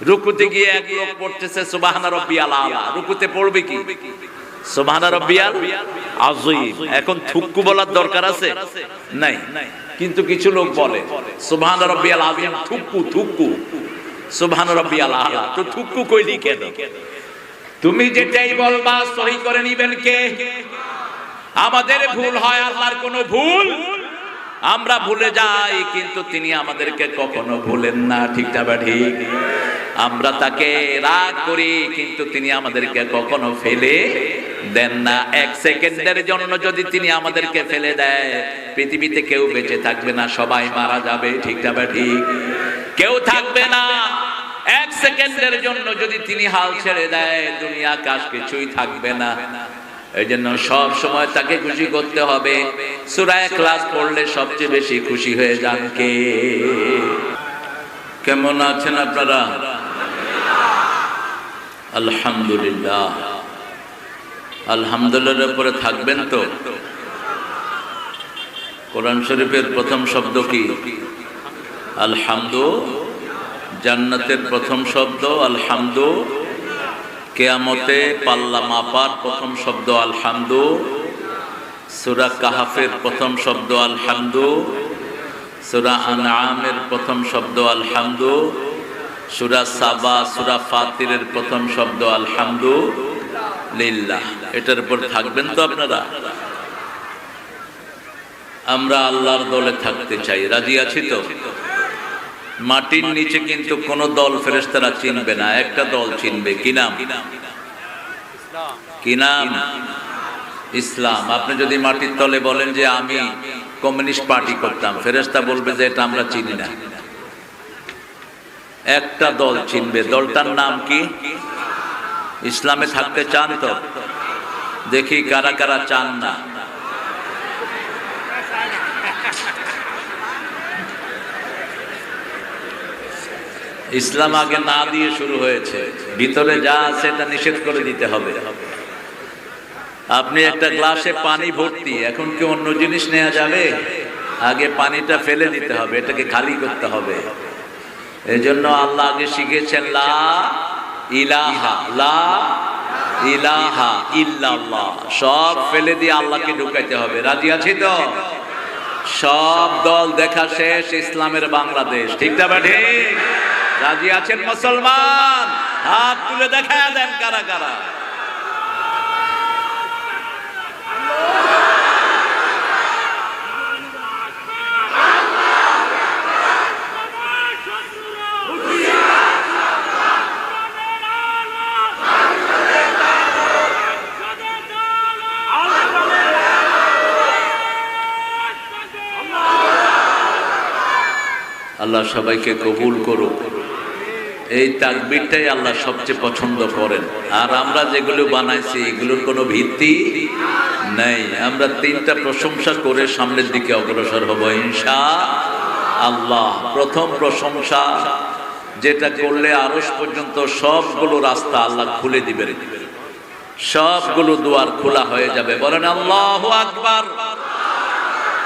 রুকুতে গিয়ে এক লোক পড়তেছে সুবহান রাব্বিয়াল আলা, রুকুতে পড়বে কি সুবহান রাব্বিয়াল আযীম। এখন থুক্কু বলার দরকার আছে? নাই। কিন্তু কিছু লোক বলে সুবহান রাব্বিয়াল আযীম থুক্কু, থুক্কু সুবহান রাব্বিয়াল আলা, তো থুক্কু কইলি কেন? তুমি যেটাই বলবা সহি করে নিবেন কে? আমাদের ভুল হয়, আল্লাহর কোনো ভুল? আমরা ভুলে যাই, কিন্তু তিনি আমাদেরকে কখনো ভুলেন না, ঠিক না ঠিক? আমরা তাকে রাগ করি, কিন্তু তিনি আমাদেরকে কখনো ফেলে দেন না। এক সেকেন্ডের জন্য যদি তিনি আমাদেরকে ফেলে দেয়, পৃথিবীতে কেউ বেঁচে থাকবে না, সবাই মারা যাবে, ঠিক না ঠিক? কেউ থাকবে না। এক সেকেন্ডের জন্য যদি তিনি হাল ছেড়ে দেয়, দুনিয়া আকাশ কিছুই থাকবে না। এই জন্য সব সময় তাকে খুশি করতে হবে। সূরা ইখলাস পড়লে সবচেয়ে বেশি খুশি হয়ে যান কে? কেমন আছেন আপনারা? আলহামদুলিল্লাহ। আলহামদুলিল্লাহর উপরে থাকবেন তো? কোরআন শরীফের প্রথম শব্দ কি? আলহামদু। জান্নাতের প্রথম শব্দ আলহামদু। কিয়ামতে পাল্লা মাপার প্রথম শব্দ আলহামদু। সূরা কাহাফের প্রথম শব্দ আলহামদু। সূরা আনআমের প্রথম শব্দ আলহামদু। সূরা সাবা, সূরা ফাতিরের প্রথম শব্দ আলহামদুলিল্লাহ। এটার উপর থাকবেন তো আপনারা? আমরা আল্লাহর দলে থাকতে চাই, রাজি আছি তো? মাটির নিচে কিন্তু কোন দল ফেরেশতারা চিনবে না, একটা দল চিনবে। কি নাম? কি নাম? ইসলাম। আপনি যদি মাটির তলে বলেন যে আমি কমিউনিস্ট পার্টি করতাম, ফেরেশতা বলবে যে এটা আমরা চিনি না। একটা দল চিনবে, দলটার নাম কি? ইসলামে থাকতে চান তো? দেখি কারা কারা চান না। ইসলাম আগে না দিয়ে শুরু হয়েছে, ভিতরে যা আছে এটা নিষেধ করে দিতে হবে। আপনি একটা গ্লাসে পানি ভর্তি, এখন কি অন্য জিনিস নেওয়া যাবে? আগে পানিটা ফেলে দিতে হবে, এটাকে খালি করতে হবে। এই জন্য আল্লাহ আগে শিখেছেন লা ইলাহা, লা ইলাহা ইল্লাল্লাহ। সব ফেলে দিয়ে আল্লাহকে ঢুকাইতে হবে। রাজি আছি তো? সব দল দেখা শেষ, ইসলামের বাংলাদেশ, ঠিক না ঠিক? রাজি আছেন মুসলমান? হাত তুলে দেখা দেন কারা কারা। আল্লাহ সবাইকে কবুল করুক। এই তাকবীরটাই আল্লাহ সবচেয়ে পছন্দ করেন। আর আমরা যেগুলো বানাইছি এগুলোর কোনো ভিত্তি নাই। আমরা তিনটা প্রশংসা করে সামনের দিকে অগ্রসর হব ইনশাআল্লাহ। প্রথম প্রশংসা, যেটা করলে আরশ পর্যন্ত সবগুলো রাস্তা আল্লাহ খুলে দিবেন, সবগুলো দুয়ার খোলা হয়ে যাবে। বলেন আল্লাহু আকবার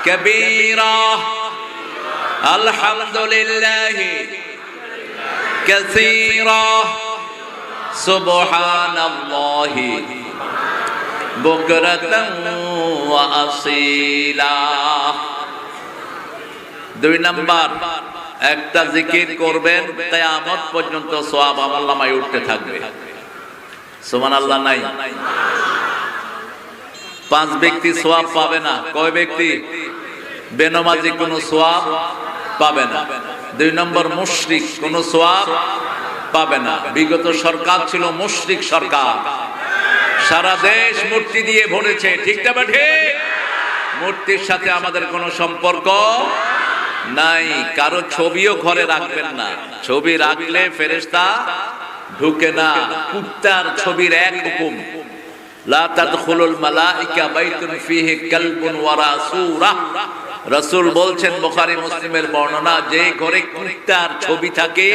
কাবীরা, আলহামদুলিল্লাহ কাসীরা, সুবহানাল্লাহি বুকরাতান ওয়া আসীলা। দুই নাম্বার, একটা জিকির করবেন কিয়ামত পর্যন্ত সওয়াব আমলনামায় উঠতে থাকবে। সুবহানাল্লাহ নাই? 5 ব্যক্তি সওয়াব পাবে না। কয় ব্যক্তি? বেনামাজি কোনো সওয়াব পাবে না। 2 নম্বর, মুশরিক কোনো সওয়াব পাবে না। বিগত সরকার ছিল মুশরিক সরকার, সারা দেশ মূর্তি দিয়ে ভরেছে, ঠিক না ঠিক? মূর্তির সাথে আমাদের কোনো সম্পর্ক নাই। কারো ছবিও ঘরে রাখবেন না, ছবি রাখলে ফেরেশতা ঢুকে না। কুত্তার ছবির এক হুকুম, লা তাদখুলুল মালাইকা বাইতুন ফিহি কালবুন ওয়া রাসূরা। রাসূল বলছেন, বুখারী মুসলিমের বর্ণনা, যে ঘরে কুত্তার ছবি থাকে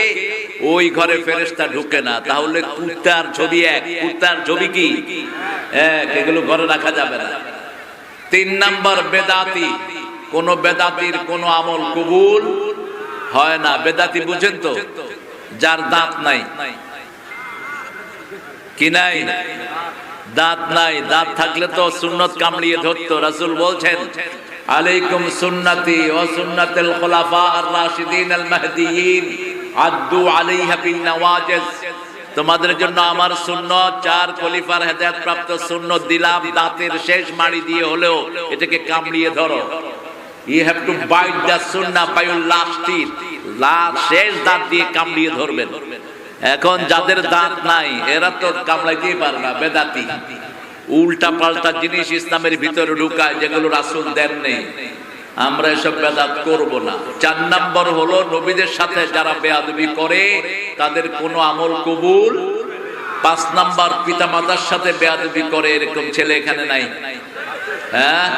ওই ঘরে ফেরেশতা ঢুকে না। তাহলে কুত্তার ছবি এক, কুত্তার ছবি কি এক, এগুলো ঘরে রাখা যাবে না। 3 নাম্বার, বেদাতি, কোন বেদাতির কোন আমল কবুল হয় না। বেদাতি বুঝেন তো? যার দাঁত নাই, কি নাই? দাঁত নাই। দাঁত থাকলে তো সুন্নত কামড়িয়ে ধরতো। রাসূল বলছেন, আলাইকুম সুন্নতি ওয়া সুন্নাতুল খুলাফা আর-রাশিদিন আল-মাহদিয়িন আদ্দু আলাইহা বিন নওয়াজিজ। তোমাদের জন্য আমার সুন্নত, চার খলিফার হেদায়েত প্রাপ্ত সুন্নত দিলাম, দাঁতের শেষ মাড়ি দিয়ে হলেও এটাকে কামড়িয়ে ধরো। You have to bite the sunnah by your last teeth. শেষ দাঁত দিয়ে কামড়িয়ে ধরবেন। এখন যাদের দাঁত নাই এরা তো কামড়াইতেই পারে না, বেদাতি। উল্টা পাল্টা জিনিস ইসলামের ভিতরে ঢুকায় যেগুলো রাসূল দেন নেই। আমরা এসব বেদাত করব না। 4 নম্বর হলো নবীদের সাথে যারা বেয়াদবি করে তাদের কোনো আমল কবুল। 5 নম্বর পিতামাতার সাথে বেয়াদবি করে এরকম ছেলে এখানে নাই। হ্যাঁ,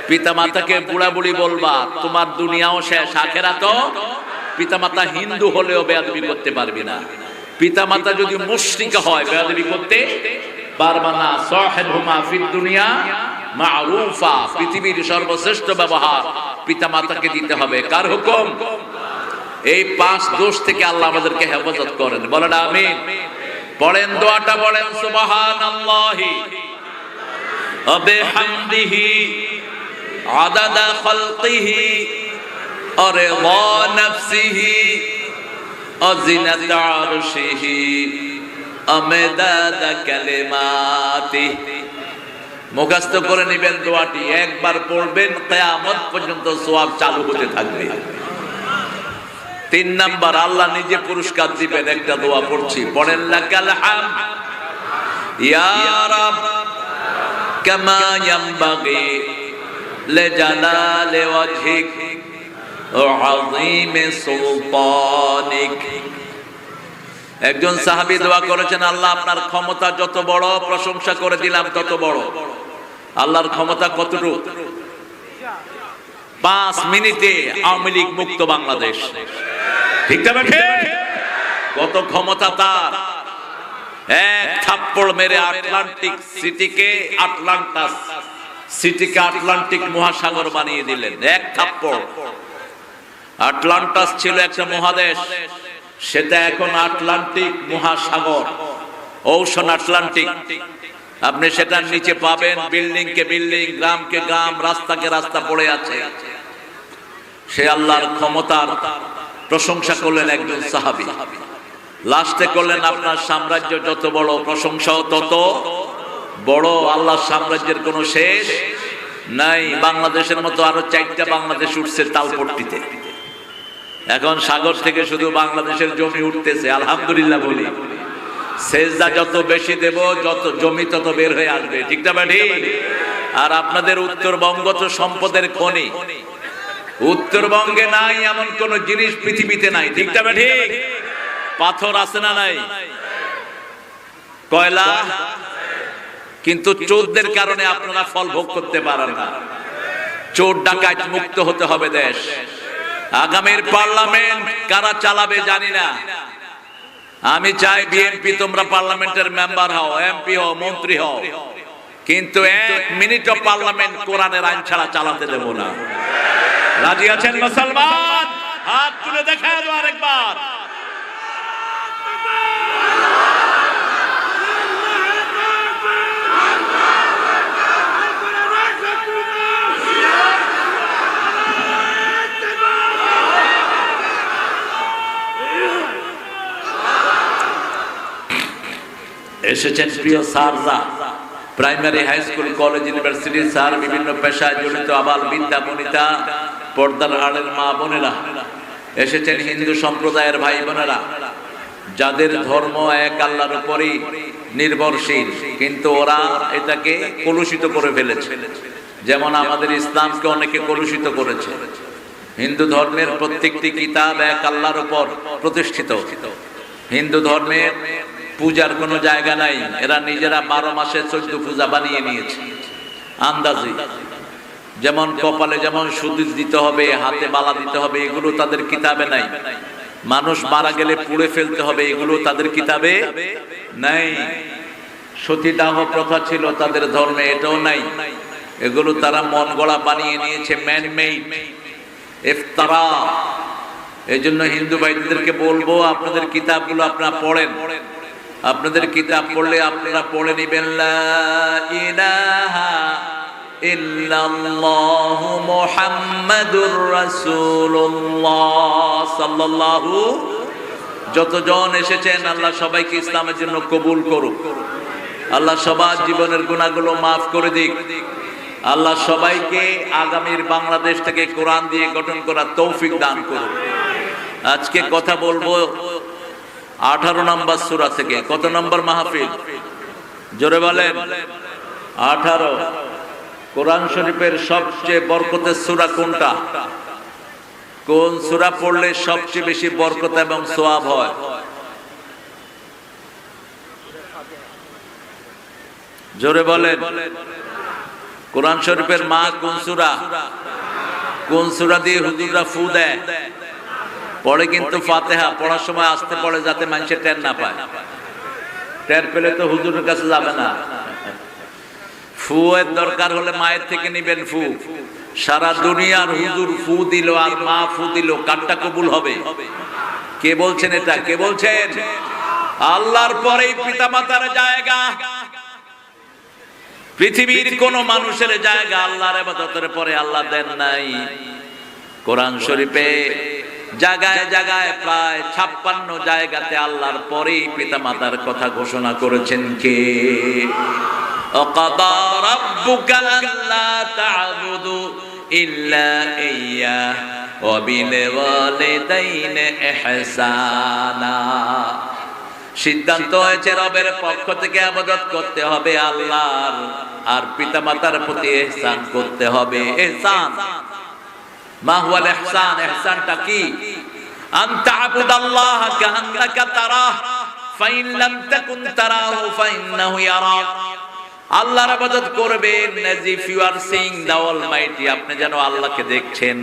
পিতামাতাকে বুড়া বুড়ি বলবা, তোমার দুনিয়াও শেষ, আখিরাতও। পিতামাতা হিন্দু হলেও বেয়াদবি করতে পারবি না। পিতামাতা যদি মুশরিক হয় বেয়াদবি করতে পারবা না। সাহিবহুমা ফিদ দুনিয়া মারুফা, পৃথিবীর সর্বশ্রেষ্ঠ ব্যবহার পিতামাতাকে দিতে হবে। কার হুকুম? এই 5 দোষ থেকে আল্লাহ আমাদেরকে হেফাজত করেন। বলেন আমিন। পড়েন দোয়াটা, বলেন সুবহানাল্লাহি ওয়া বিহামদিহি আদাদা খালকিহি ওয়া রিদা নাফসিহি ওয়া জিনাতা আরশিহি ওয়া মিদাদা কালিমাতিহি। মুখস্থ করে নেবেন দোয়াটি, একবার পড়বেন, কিয়ামত পর্যন্ত সওয়াব চালু হতে থাকবে। 3 নাম্বার, আল্লাহ নিজে পুরস্কার দিবেন। একটা দোয়া পড়ছি, পড়েন লাকাল হামদ ইয়া রাব কামা ইয়ানবাগি লিজালালি ওয়াজহিক ওয়া আযীমি সুলতানিক। একজন সাহাবী দোয়া করেছেন, আল্লাহ আপনার ক্ষমতা যত বড়, প্রশংসা করে দিলাম তত বড়। আল্লাহর ক্ষমতা কতটুকু? 5 মিনিটে আওয়ামী লীগ মুক্ত বাংলাদেশ। ঠিক না বেঠে? কত ক্ষমতা তার! এক থাপ্পড় মেরে আটলান্টিক সিটিকে আটলান্টিক মহাসাগর বানিয়ে দিলেন। এক থাপ্পড়। আটলান্টাস ছিল একটা মহাদেশ, সেটা এখন আটলান্টিক মহাসাগর, ওশান আটলান্টিক। আপনি সেটার নিচে পাবেন বিল্ডিং কে বিল্ডিং, গ্রাম কে গ্রাম, রাস্তা কে রাস্তা পড়ে আছে। সে আল্লাহর ক্ষমতার প্রশংসা করলেন একজন সাহাবী। লাস্টে করলেন, আপনার সাম্রাজ্য যত বড়, প্রশংসাও তত বড়। আল্লাহর সাম্রাজ্যের কোনো শেষ নাই। বাংলাদেশের মতো আরো 4টা বাংলাদেশ উঠছে তালপট্টিতে। এখন সাগর থেকে শুধু বাংলাদেশের জমি উঠতেছে, আলহামদুলিল্লাহ বলি। সেজদা যত বেশি দেব, যত জমি তত বের হয়ে আসবে। ঠিক না ভাই? আর আপনাদের উত্তরবঙ্গ তো সম্পদের খনি। উত্তরবঙ্গে নাই এমন কোন জিনিস পৃথিবীতে নাই। ঠিক না ভাই? পাথর আছে না নাই? কয়লা। কিন্তু চোরদের কারণে আপনারা ফল ভোগ করতে পারেন না। চোর ডাকাত মুক্ত হতে হবে দেশ। আগামীর পার্লামেন্ট কারা চালাবে জানি না। আমি চাই বিএনপি তোমরা পার্লামেন্টের মেম্বার হও, এমপি হও, মন্ত্রী হও, কিন্তু 1 মিনিটও পার্লামেন্ট কোরআনের আইন ছাড়া চালাতে দেব না। রাজি আছেন মুসলমান? হাত তুলে দেখায় দাও আরেকবার। এসেছেন প্রিয় স্যাররা, primary, high school, college, university sir, বিভিন্ন পেশায় জড়িত আবাল বিদ্যা বনিতা, পর্দার আড়ের মা বোনেরা, এসেছেন হিন্দু সম্প্রদায়ের ভাই বোনেরা, যাদের ধর্ম এক আল্লাহর উপরই নির্ভরশীল, কিন্তু ওরা এটাকে কলুষিত করে ফেলেছে। যেমন আমাদের ইসলামকে অনেকে কলুষিত করেছে। হিন্দু ধর্মের প্রত্যেকটি কিতাব এক আল্লাহর উপর প্রতিষ্ঠিত। হিন্দু ধর্মের পূজার কোনো জায়গা নাই। এরা নিজেরা 12 মাসে 14 পূজা বানিয়ে নিয়েছে আন্দাজে। যেমন কপালে যেমন সুদিস দিতে হবে, হাতে বালা দিতে হবে, এগুলো তাদের কিতাবে নাই। মানুষ মারা গেলে পুড়ে ফেলতে হবে, এগুলো তাদের কিতাবে নাই। সতীদাহ প্রথা ছিল তাদের ধর্মে, এটাও নাই। এগুলো তারা মন গড়া বানিয়ে নিয়েছে, ম্যান মেড, ইফতারা। এই জন্য হিন্দু ভাইদেরকে বলবো, আপনাদের কিতাবগুলো আপনারা পড়েন। আপনাদের কিতাব পড়লে আপনারা পড়ে নিবেন লা ইলাহা ইল্লাল্লাহু মুহাম্মাদুর রাসূলুল্লাহ সাল্লাল্লাহু। যতজন এসেছেন আল্লাহ সবাইকে ইসলামের জন্য কবুল করুক। আল্লাহ সবার জীবনের গুনাহগুলো মাফ করে দিক। আল্লাহ সবাইকে আগামীর বাংলাদেশ থেকে কোরআন দিয়ে গঠন করার তৌফিক দান করুন। আজকে কথা বলবো 18 নম্বর সূরা থেকে। কত নম্বর মাহফিল? জোরে বলেন। 18। কোরআন শরীফের সবচেয়ে বরকতের সূরা কোনটা? কোন সূরা পড়লে সবচেয়ে বেশি বরকত এবং সওয়াব হয়? জোরে বলেন। কোরআন শরীফের মা কোন সূরা? কোন সূরা দিয়ে হুজুররা ফু দেয়? পড়ে কিন্তু ফাতিহা। পড়ার সময় আস্তে পড়ে যাতে মানুষে টের না পায়। টের পেলে তো হুজুরের কাছে যাবে না। ফু এর দরকার হলে মায়ের থেকে নিবেন ফু। সারা দুনিয়ার হুজুর ফু দিল আর মা ফু দিল, কারটা কবুল হবে? কে বলছেন এটা? কে বলছেন? আল্লাহর পরেই পিতামাতার জায়গা। পৃথিবীর কোন মানুষের জায়গা আল্লাহর ইবাদতের পরে আল্লাহ দেন নাই। কোরআন শরীফে জায়গায় জায়গায় প্রায় 56 জায়গাতে আল্লাহর পরেই পিতামাতার কথা ঘোষণা করেছেন কে? ওয়াকাদা রাব্বুকা আল্লা তা'বুদু ইল্লা ইয়্যাহ ওয়া বিল ওয়ালিদাইনি ইহসানা। সিদ্ধান্ত হয়েছে রবের পক্ষ থেকে ইবাদত করতে হবে আল্লাহর, আর পিতামাতার প্রতি ইহসান করতে হবে। ইহসান মা হুয়াল ইহসান? ইহসানটা কি? আন তা'বুদাল্লাহ কাআন্নাকা তারাহ ফাইন লাম তাকুন তারাহু ফাইন্নাহু ইয়ারাক। আল্লাহর ইবাদত করবেন as if you are seeing the almighty। আপনি যেন আল্লাহকে দেখছেন।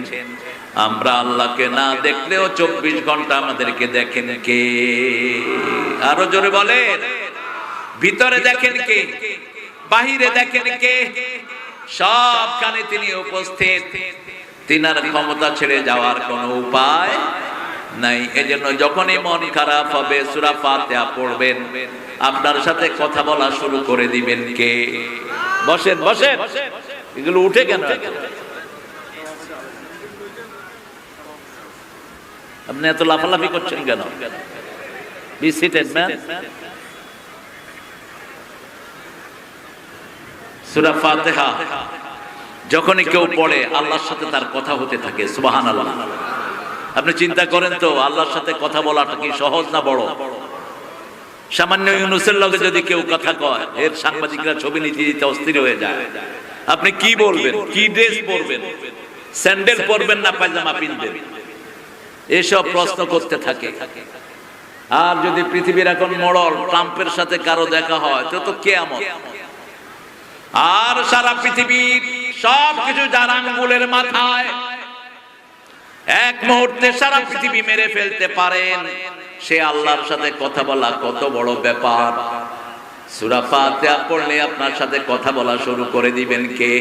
আমরা আল্লাহকে না দেখলেও 24 ঘন্টা আমাদেরকে দেখেন কে? আরো জোরে বলেন। ভিতরে দেখেন কে? বাহিরে দেখেন কে? সবখানে তিনি উপস্থিত। তিনার ক্ষমতা ছেড়ে যাওয়ার কোনো উপায় নাই। এজন্য যখনই মন খারাপ হবে সূরা ফাতিহা পড়বেন, আপনার সাথে কথা বলা শুরু করে দিবেন কে? বসেন বসেন। এগুলো উঠে কেন? আপনি এত লাফালাফি করছেন কেন? Be seated man. সূরা ফাতিহা যখনই কেউ পড়ে আল্লাহর সাথে তার কথা হতে থাকে। সুবহানাল্লাহ। আপনি চিন্তা করেন তো আল্লাহর সাথে কথা বলাটা কি সহজ না বড়? সামান্য ইউনূসের লগে যদি কেউ কথা কয়, এর সাংবাদিকরা ছবি নিতে দিতে অস্থির হয়ে যায়। আপনি কি বলবেন? কি ড্রেস পরবেন? স্যান্ডেল পরবেন না পায়জামা পিনবেন? এসব প্রশ্ন করতে থাকে। আর যদি পৃথিবীর এখন মডেল ট্রাম্পের সাথে কারো দেখা হয় তো কিয়ামত। আর সারা পৃথিবীর সবকিছু যার আঙ্গুলের মাথায় এক মুহূর্তে সারা পৃথিবী মেরে ফেলতে পারেন, সে আল্লাহর সাথে কথা বলা কত বড় ব্যাপার। সূরা ফাতিহা পড়লে আপনার সাথে কথা বলা শুরু করে দিবেন কে?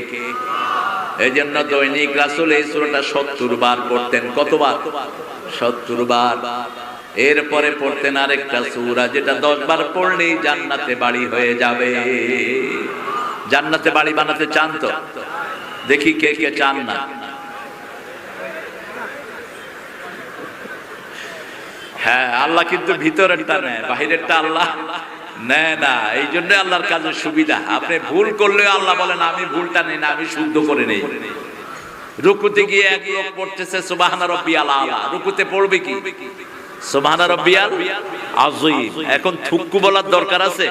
এজন্য দৈনিক রাসূল এই সূরাটা 70 বার পড়তেন। কতবার? 70 বার। এরপরে পড়তেন আরেকটা সূরা যেটা 10 বার পড়লেই জান্নাতে বাড়ি হয়ে যাবে। জান্নাতে বাড়ি বানাতে চান তো? দেখি কে কে চান না। হ্যাঁ, আল্লাহ কিন্তু ভিতরেরটা নেয়, বাহিরেরটা আল্লাহ নেয় না। এই জন্য আল্লাহর কাজে সুবিধা। আপনি ভুল করলে আল্লাহ বলেন আমি ভুলটা নেই না, আমি শুদ্ধ করে নেই। রুকুতে গিয়ে এক লোক পড়তেছে সুবহান রাব্বিয়াল আলা। রুকুতে পড়বে কি? সুবহান রাব্বিয়াল আযীম। এখন থুক্কু বলার দরকার আছে?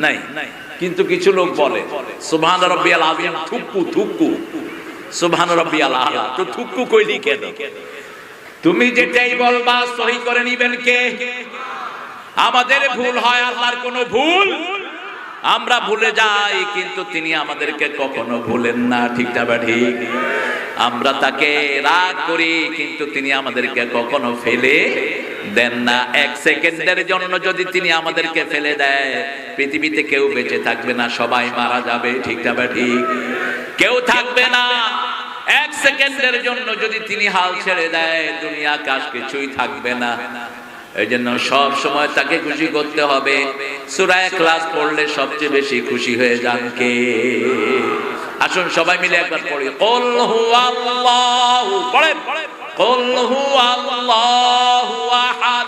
নাই। কিন্তু কিছু লোক বলে সুবহান রাব্বিয়াল আযীম থুক্কু থুক্কু, সুবহান রাব্বিয়াল আলা। তো থুক্কু কইলি কেন? তুমি যেটাই বলবা সহি করে নিবেন কে? আমাদের ভুল হয়, আল্লাহর কোনো ভুল আমরা ভুলে যাই, কিন্তু তিনি আমাদেরকে কখনো ভুলেন না। ঠিক না বা ঠিক? আমরা তাকে রাগ করি, কিন্তু তিনি আমাদেরকে কখনো ফেলে দেন না। এক সেকেন্ডের জন্য যদি তিনি আমাদেরকে ফেলে দেয়, পৃথিবীতে কেউ বেঁচে থাকবে না, সবাই মারা যাবে। ঠিক না বা ঠিক? কেউ থাকবে না। এক সেকেন্ডের জন্য যদি তিনি হাল ছেড়ে দেয়, দুনিয়া আকাশ কিছুই থাকবে না। এই জন্য সব সময় তাকে খুশি করতে হবে। সূরা ইখলাস পড়লে সবচেয়ে বেশি খুশি হয়ে যান কে? আসুন সবাই মিলে একবার পড়ি, কুল হুয়াল্লাহু, পড়েন, কুল হুয়াল্লাহু আহাদ,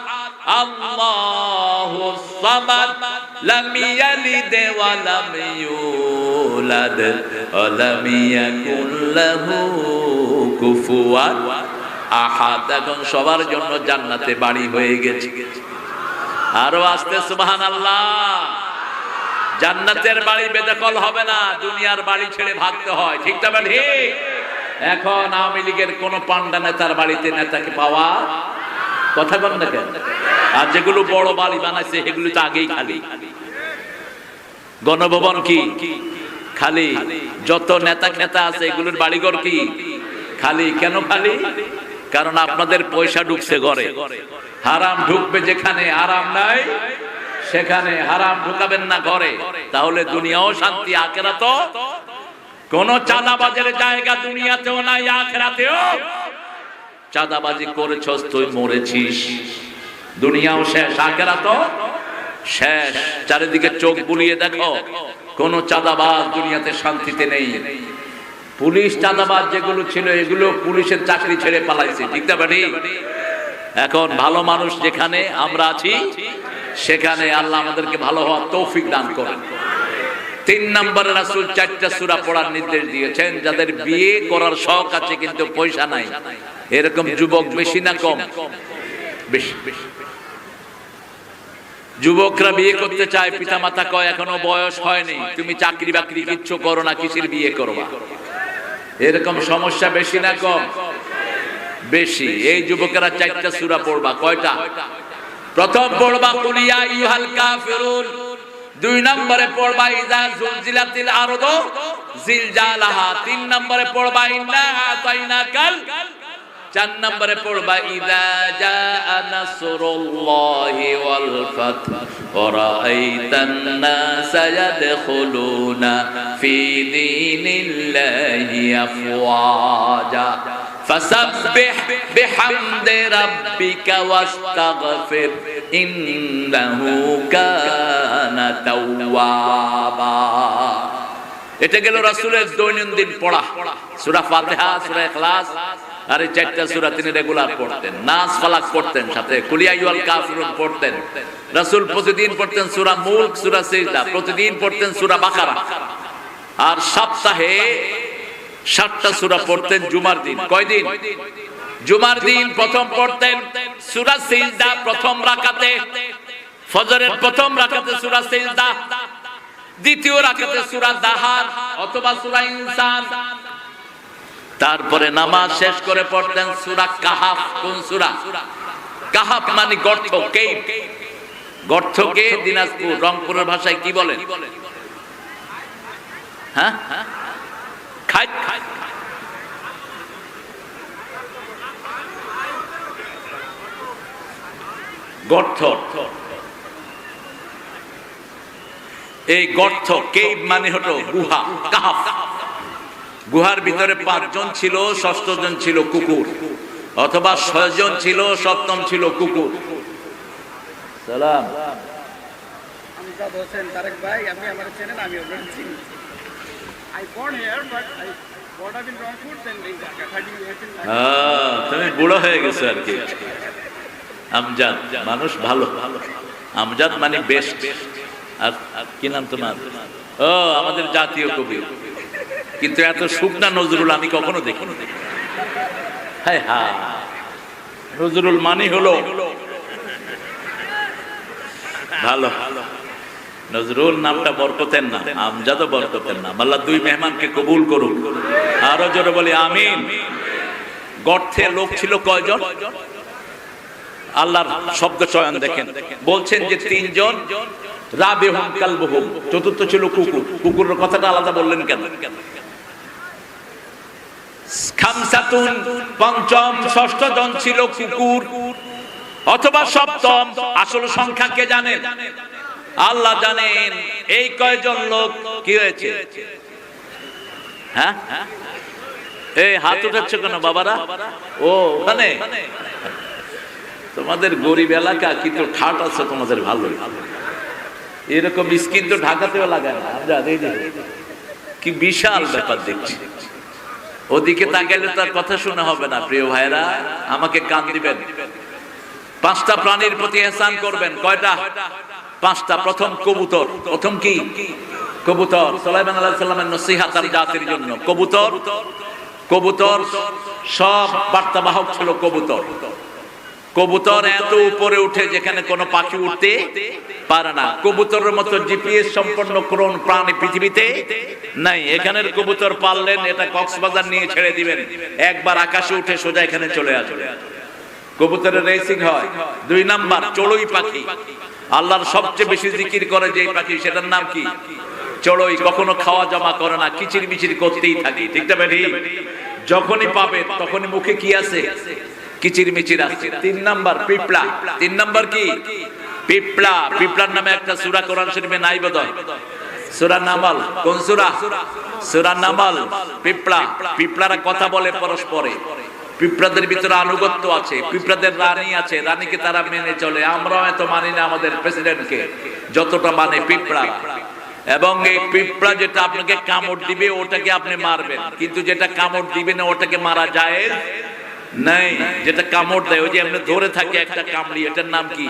আল্লাহুস সামাদ, লাম ইয়ালিদ ওয়া লাম ইউলাদ ওয়া লাম ইয়াকুল লাহু কুফুয়ান আহাদ। এখন সবার জন্য জান্নাতে বাড়ি হয়ে গেছে। আরো আস্তে সুবহানাল্লাহ। জান্নাতের বাড়ি বেদখল হবে না, দুনিয়ার বাড়ি ছেড়ে ভাগতে হয়, ঠিক না ঠিক? এখন আওয়ামী লীগের কোন পান্ডা নেতার বাড়িতে নেতাকে পাওয়া কথা বল না কেন? আর যেগুলো বড় বাড়ি বানাইছে সেগুলো তো আগেই খালি। গণভবন কি খালি? যত নেতা খেতা আছে এগুলোর বাড়িঘর কি খালি? কেন খালি? কারণ আপনাদের পয়সা ঢুকছে ঘরে। হারাম ঢুকবে যেখানে, আরাম নাই সেখানে। হারাম ঢুকাবেন না ঘরে, তাহলে দুনিয়াও শান্তি, আখিরাতও। কোন চাঁদাবাজের জায়গা দুনিয়াতেও নাই, আখিরাতেও। চাঁদাবাজি করেছস তুই, মরেছিস, দুনিয়াও শেষ, আখিরাতও শেষ। চারিদিকে চোখ বুলিয়ে দেখো, কোন চাঁদাবাজ দুনিয়াতে শান্তিতে নেই। পুলিশ চাঁদাবাজ যেগুলো ছিল এগুলো পুলিশের চাকরি ছেড়ে পালাইছে, ঠিক না বাড়ি? এখন ভালো মানুষ যেখানে আমরা আছি সেখানে আল্লাহ আমাদেরকে ভালো হওয়ার তৌফিক দান করেন। 3 নম্বরে রাসূল 4টা সূরা পড়ার নির্দেশ দিয়েছেন। যাদের বিয়ে করার শখ আছে কিন্তু পয়সা নাই, এরকম যুবক বেশি না কম? বেশি। যুবকরা বিয়ে করতে চায়, পিতামাতা কয় এখনো বয়স হয়নি, তুমি চাকরি বাকরি কিচ্ছু করো না, কিসের বিয়ে করবা? এরকম সমস্যা বেশি না কম? বেশি। এই যুবকেরা 4টা সূরা পড়বা। কয়টা? প্রথম পড়বা কুল ইয়া আইয়ুহাল কাফিরুন, 2 নম্বরে পড়বা ইযা জুলজিলাতিল আরদু জিলজালাহা, 3 নম্বরে পড়বা ইন্না আতাইনাকাল, 4 নম্বরে পড়বা ইযা জাআ নাসরুল্লাহি ওয়াল ফাত ওয়া রাআইতান নাসা ইয়াদখুলুনা ফি দীনিল্লাহি আফওয়াজা ফাসাব্বিহ বিহামদি রাব্বিকা ওয়াস্তাগফির ইন্নাহু কানা তাওয়াবা। এটা গেল রাসূলের দৈনন্দিন পড়া। সূরা ফাতিহা, সূরা ইখলাস আর এই 4টা সূরা তিনি রেগুলার পড়তেন। নাস, ফালাক পড়তেন, সাথে কুল ইয়া আইয়ুহাল কাফিরুন পড়তেন। রাসূল প্রতিদিন পড়তেন সূরা মুলক, সূরা সিজদা, প্রতিদিন পড়তেন সূরা বাকারা। আর সপ্তাহে 7টা সূরা পড়তেন জুমার দিন। কয়দিন? জুমার দিন প্রথম পড়তেন সূরা সিজদা প্রথম রাকাতে, ফজরের প্রথম রাকাতে সূরা সিজদা, দ্বিতীয় রাকাতে সূরা দাহার অথবা সূরা ইনসান। তারপরে নামাজ শেষ করে পড়তেন সূরা কাহাফ। কোন সূরা? কাহাফ মানে গর্ত, কেভ। গর্তকে দিনাজপুর, রংপুরের ভাষায় কি বলেন? হ্যাঁ, খাই। গর্ত। এই গর্ত, কেভ মানে হলো গুহা, কাহাফ। গুহার ভিতরে 5 জন ছিল, 6ষ্ঠ জন ছিল কুকুর, অথবা 6 জন ছিল, 7ম ছিল কুকুর। সালাম। আমজাদ হোসেন তারেক ভাই, আপনি আমারে চেনেন, আমি আপনাকে চিনি। I born here but I brought up in Rangpur then in Dhaka 30 years in Dhaka. তুমি বুড়ো হয়ে গেছো আর কি। আমজাদ মানুষ ভালো, আমজাদ মানে বেস্ট। আর কি নাম তোমার? ও আমাদের জাতীয় কবি। কিন্তু এত শুকনা নজরুল আমি কখনো দেখিনি। হ্যাঁ হ্যাঁ, নজরুল মানে হলো ভালো। নজরুল নামটা বরকতের নাম, আমজাদও বরকতের নাম। আল্লাহ 2 মেহমানকে কবুল করুক। আরো জোরে বলি আমিন। গর্তে লোক ছিল কয়জন? আল্লাহর শব্দ চয়ন দেখেন, বলছেন যে 3 জন, রাবিহুম কালবুহুম, 4র্থ ছিল কুকুর। কুকুরের কথাটা আলাদা বললেন কেন? খামসাতুন, 5ম, 6ষ্ঠ জন ছিল কুকুর অথবা 7ম। আসল সংখ্যা কে জানেন? আল্লাহ জানেন। এই কয়জন লোক কি হয়েছে? হ্যাঁ, এই হাত উঠাচ্ছ কেন বাবারা? ও ওখানে তোমাদের গরিব এলাকা, কিন্তু ঠাট আছে তোমাদের ভালো। এরকম স্কিন তো ঢাকাতেও লাগায় না। আমরা কি বিশাল ব্যাপার দেখছি। ওদিকে তাকাইলে তার কথা শোনা হবে না। প্রিয় ভাইরা, আমাকে কান দিবেন। 5টা প্রাণীর প্রতি ইহসান করবেন। কয়টা? 5টা। প্রথম কবুতর। প্রথম কি? কবুতর। সুলাইমান আলাইহিস সালামের নসিহত তার জাতির জন্য। কবুতর, কবুতর সব বার্তাবাহক ছিল। কবুতর, কবুতর এত উপরে উঠে যেখানে কোনো পাখি উঠতে পারে না। কবুতরের মতো জিপিএস সম্পন্ন কোন প্রাণী পৃথিবীতে নাই। এখানের কবুতর পাললেন, এটা কক্সবাজার নিয়ে ছেড়ে দিবেন, একবার আকাশে উঠে সোজা এখানে চলে আসবে। কবুতরের রেসিং হয়। 2 নাম্বার চড়ুই পাখি। আল্লাহর সবচেয়ে বেশি জিকির করে যে পাখি, সেটার নাম কি? চড়ুই। কখনো খাওয়া জমা করে না, কিচির মিচির করতেই থাকে। ঠিক না বেঠি? যখনই পাবে তখনই মুখে কি আছে? কিচির মিচির আছে। 3 নাম্বার পিপলা। 3 নাম্বার কি? পিপলা। পিপলার নামে একটা সূরা কোরআন শরীফে নাই বোধহয়? সূরা নামল। কোন সূরা? সূরা নামল। পিপলা। পিপলারা কথা বলে পরস্পরে। পিঁপড়াদের ভিতরে আনুগত্য আছে। পিঁপড়াদের রানী আছে, রানীকে তারা মেনে চলে। আমরাও এত মানি না আমাদের প্রেসিডেন্টকে যতটা মানে পিঁপড়া। এবং এই পিঁপড়া যেটা আপনাকে কামড় দিবে ওটাকে আপনি মারবেন, কিন্তু যেটা কামড় দিবে না ওটাকে মারা যায় নাই। যেটা কামড় দেয়, ওই যে এমনি ধরে থাকে একটা কামড়ি, এটার নাম কি?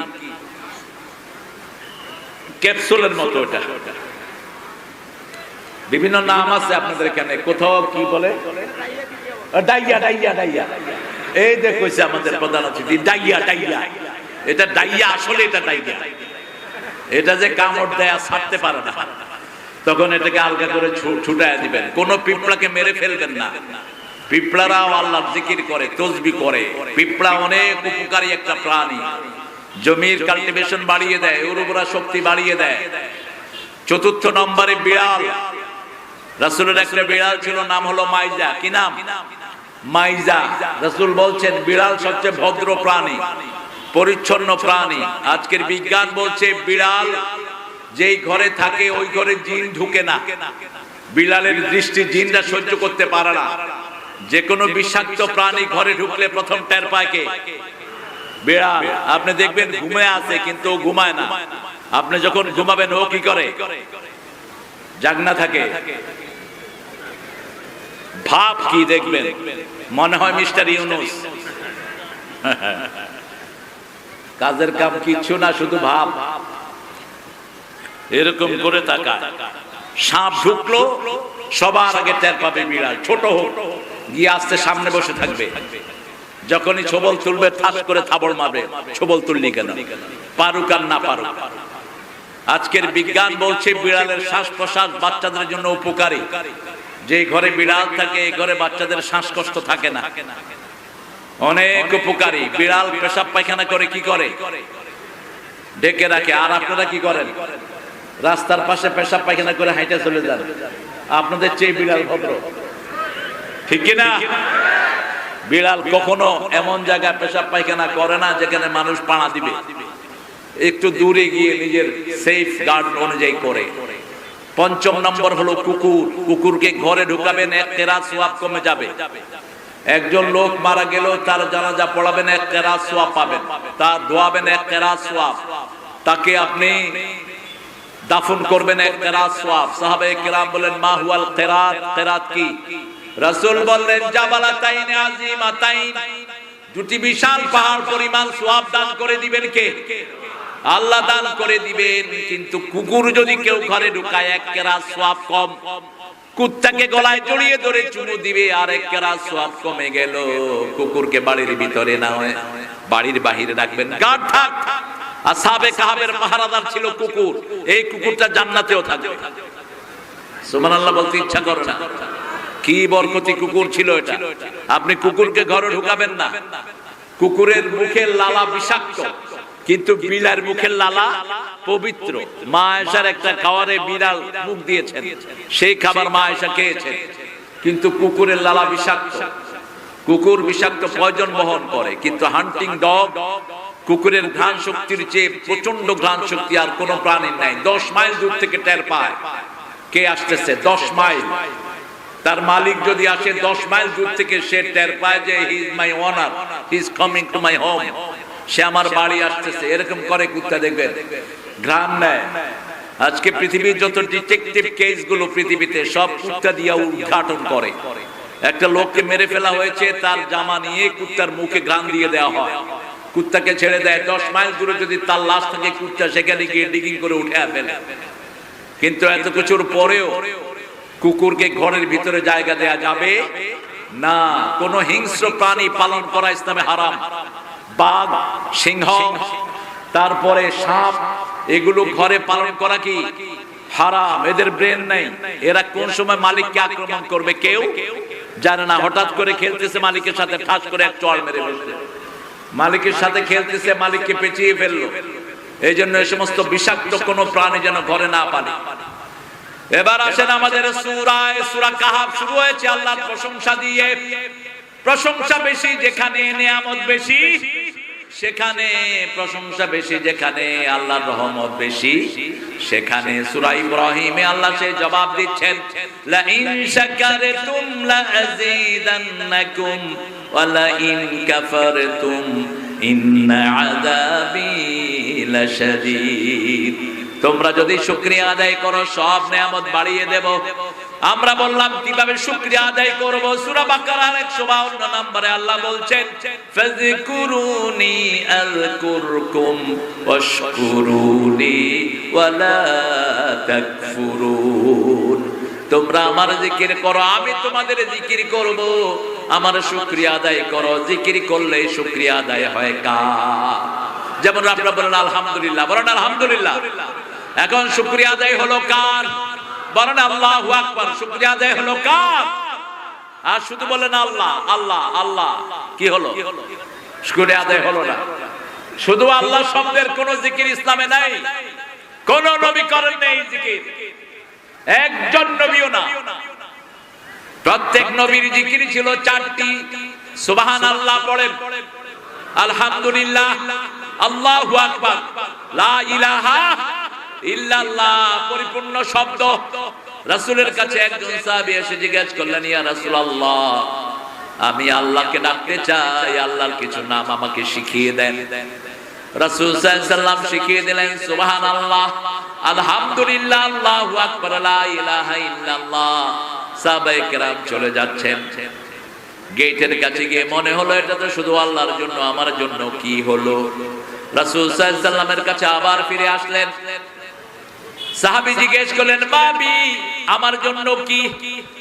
ক্যাপসুলের মতো। ওটা বিভিন্ন নাম আছে আপনাদের এখানে। কোথাও কি বলে? ডাইয়া। ডাইয়া ডাইয়া। এই দেখছে আমাদের প্রধান অতিথি, ডাইয়া ডাইয়া। এটা ডাইয়া, আসলে এটা ডাইয়া। এটা যে কামড় দেয় ছাড়তে পারে না, তখন এটাকে আলগা করে ছুটায় দিবেন। কোন পিঁপড়াকে মেরে ফেলবেন না। পিঁপড়ারাও আল্লাহর জিকির করে, তাসবিহ করে। পিঁপড়া অনেক উপকারী একটা প্রাণী। জমির কাল্টিভেশন বাড়িয়ে দেয়, উর্বরা শক্তি বাড়িয়ে দেয়। 4র্থ নম্বরে বিড়াল। রাসূলের একটা বিড়াল ছিল, নাম হলো মাইজা। কি নাম? মাইজা। রাসূল বলছেন বিড়াল সবচেয়ে ভদ্র প্রাণী, পরিচ্ছন্ন প্রাণী। আজকের বিজ্ঞান বলছে বিড়াল যেই ঘরে থাকে ওই ঘরে জিন ঢুকে না। বিড়ালের দৃষ্টি জিনরা সহ্য করতে পারে না। যে কোনো বিষাক্ত প্রাণী ঘরে ঢুকলে প্রথম টের পায় কে? বিড়াল। আপনি দেখবেন ঘুমে আছে কিন্তু ঘুমায় না। আপনি যখন ঘুমাবেন ও কি করে? জাগনা থাকে। ভাব কি দেখবেন, মনে হয় মিস্টার ইউনুস। কাজের কাম কিচ্ছু না, শুধু ভাব। এরকম করে তাকায়। সাপ ঢুকলো সবার আগে টের পাবে বিড়াল, ছোট হোক, গিয়ে আসতে সামনে বসে থাকবে। যখনই ছবল তুলবে ঠাস করে থাবড় মারবে। ছবল তুললি কেন? পারুক আর না পারুক। আজকের বিজ্ঞান বলছে বিড়ালের শ্বাস প্রশ্বাস বাচ্চাদের জন্য উপকারী। যে ঘরে বিড়াল থাকে এই ঘরে বাচ্চাদের শ্বাসকষ্ট থাকে না। অনেক উপকারী। বিড়াল পেশাব পায়খানা করে কি করে? ডেকে রাখে। আর আপনারা কি করেন? রাস্তার পাশে পেশাব পায়খানা করে হাইটা চলে যান। আপনাদের চেয়ে বিড়াল ভদ্র, ঠিক কিনা? বিড়াল কখনো এমন জায়গায় পেশাব পায়খানা করে না যেখানে মানুষ পাড়া দিবে। একটু দূরে গিয়ে নিজের সেফ গার্ড অনুযায়ী করে। 5ম নম্বর হলো কুকুর। কুকুরকে ঘরে ঢুকাবেন, 1 কেরাত সওয়াব কমে যাবে। একজন লোক মারা গেল, তার জানাজা পড়াবেন, 1 কেরাত সওয়াব পাবেন। তার ধোয়াবেন, 1 কেরাত সওয়াব। তাকে আপনি দাফন করবেন, 1 কেরাত সওয়াব। সাহাবায়ে কেরাম বলেন মা হুয়াল কেরাত? কেরাত কি? রাসূল বললেন জাবালাতাইন আযীমাতাইন। 2টি বিশাল পাহাড় পরিমাণ সওয়াব দান করে দিবেন কে? আল্লাহ দান করে দিবেন। কিন্তু কুকুর যদি কেউ ঘরে ঢুকায় 1 কেরাত সওয়াব কম। কুত্তাকে গলায় জড়িয়ে ধরে চুমু দিবে, আর 1 কেরাত সওয়াব কমে গেল। কুকুরকে বাড়ির ভিতরে না হয় বাড়ির বাহিরে রাখবেন, গার্ড থাক। আসহাবে কাহাবের পাহারাদার ছিল কুকুর। এই কুকুরটা জান্নাতেও থাকবে। সুবহানাল্লাহ বলতে ইচ্ছা করে না। কি বরকতি কুকুর ছিল এটা। আপনি কুকুরকে ঘরে ঢুকাবেন না। কুকুরের মুখের লালা বিষাক্ত, কিন্তু বিড়ালের মুখের লালা পবিত্র। মা আয়েশার একটা খাবারে বিড়াল মুখ দিয়েছেন, সেই খাবার মা আয়েশা খেয়েছেন, কিন্তু কুকুরের লালা বিষাক্ত। কুকুর বিষাক্ত পয়জন বহন করে, কিন্তু হান্টিং ডগ কুকুরের ঘ্রাণ শক্তির চেয়ে প্রচন্ড ঘ্রাণ শক্তি আর কোন প্রাণীর নাই। 10 মাইল দূর থেকে টের পায় কে আসতেছে। 10 মাইল। তার মালিক যদি আসে 10 মাইল দূর থেকে, সে টের পায় যে he is my owner, he is coming to my home, সে আমার বাড়ি আসতেছে। এরকম করে কুত্তা দেখবেন, ঘ্রাণ নেয়। আজকে পৃথিবীর যত ডিটেকটিভ কেস গুলো পৃথিবীতে সব কুত্তা দিয়ে উদ্ঘাটন করে। একটা লোককে মেরে ফেলা হয়েছে, তার জামা নিয়ে কুত্তার মুখে ঘ্রাণ দিয়ে দেওয়া হয়, কুত্তাকে ছেড়ে দেয়। 10 মাইল দূরে যদি তার লাশ থাকে, কুত্তা সেখানে গিয়ে ডিগিং করে উঠে ফেলে। কিন্তু এত কিছুর পরেও কুকুরকে ঘরের ভিতরে জায়গা দেয়া যাবে না। কোন হিংস্র প্রাণী পালন করা ইসলামে হারাম। বাঘ, সিংহ, তারপরে সাপ, এগুলো ঘরে পালন করা কি হারাম। এদের ব্রেন নাই, এরা কোন সময় মালিককে আক্রমণ করবে কেউ জানে না। হঠাৎ করে খেলতেছে মালিকের সাথে, ঠাস করে এক চড় মেরে ফেলছে। মালিকের সাথে খেলতেছে, মালিককে পেঁচিয়ে ফেললো। এই জন্য এই সমস্ত বিষাক্ত কোন প্রাণী যেন ঘরে না পালে। এবার আসেন আমাদের সূরা কাহাফ শুরু হয়েছে আল্লাহর প্রশংসা দিয়ে। প্রশংসা বেশি যেখানে, নিয়ামত বেশি সেখানে, প্রশংসা বেশি যেখানে, আল্লাহর রহমত বেশি সেখানে। সূরা ইব্রাহিমে আল্লাহ সেই জবাব দিচ্ছেন, লা ইন শাকারতুম লা আযীদান্নাকুম ওয়া লা ইন কাফারতুম ইন্না আযাবি লাশাদীদ। তোমরা যদি শুকরিয়া আদায় করো সব নিয়ামত বাড়িয়ে দেব। আমরা বললাম কিভাবে শুকরিয়া আদায় করব। সূরা বাকারার 152 নম্বরে আল্লাহ বলছেন, ফাযকুরুনি আযকুরকুম ওয়াশকুরুনি ওয়ালা তাকফুরুন। তোমরা আমার জিকির করো, আমি তোমাদের জিকির করব। আমার শুকরিয়া আদায় করো। জিকির করলে শুকরিয়া আদায় হয় কার? যেমন আপনারা বলেন আলহামদুলিল্লাহ, বলেন আলহামদুলিল্লাহ। এখন শুকরিয়া আদায় হলো কার? বলেন আল্লাহু আকবার। শুকরিয়া আদায় হলো কার? আর শুধু বলেন আল্লাহ আল্লাহ আল্লাহ, কি হলো? শুকরিয়া আদায় হলো না। শুধু আল্লাহ শব্দের কোন জিকির ইসলামে নাই, কোন নবী করেন নাই জিকির, একজন নবীও না। প্রত্যেক নবীর জিকির ছিল 4টি। সুবহানাল্লাহ পড়েন, আলহামদুলিল্লাহ, আল্লাহু আকবার, লা ইলাহা ইল্লাল্লাহ পরিপূর্ণ শব্দ। রাসূলের কাছে একজন সাহাবী এসে জিজ্ঞাসা করলেন, ইয়া রাসূলুল্লাহ, আমি আল্লাহকে ডাকতে চাই, আল্লাহর কিছু নাম আমাকে শিখিয়ে দেন। রাসূল সাল্লাল্লাহু আলাইহি ওয়াসাল্লাম শিখিয়ে দিলেন সুবহানাল্লাহ, আলহামদুলিল্লাহ, আল্লাহু আকবার, লা ইলাহা ইল্লাল্লাহ। সাহাবায়ে কেরাম চলে যাচ্ছেন, গেটের কাছে গিয়ে মনে হলো এটা তো শুধু আল্লাহর জন্য, আমার জন্য কি হলো? রাসূল সাল্লাল্লাহু আলাইহি ওয়াসাল্লামের কাছে আবার ফিরে আসলেন। সাহাবী জিজ্ঞেস করলেন, বাবি আমার জন্য কি?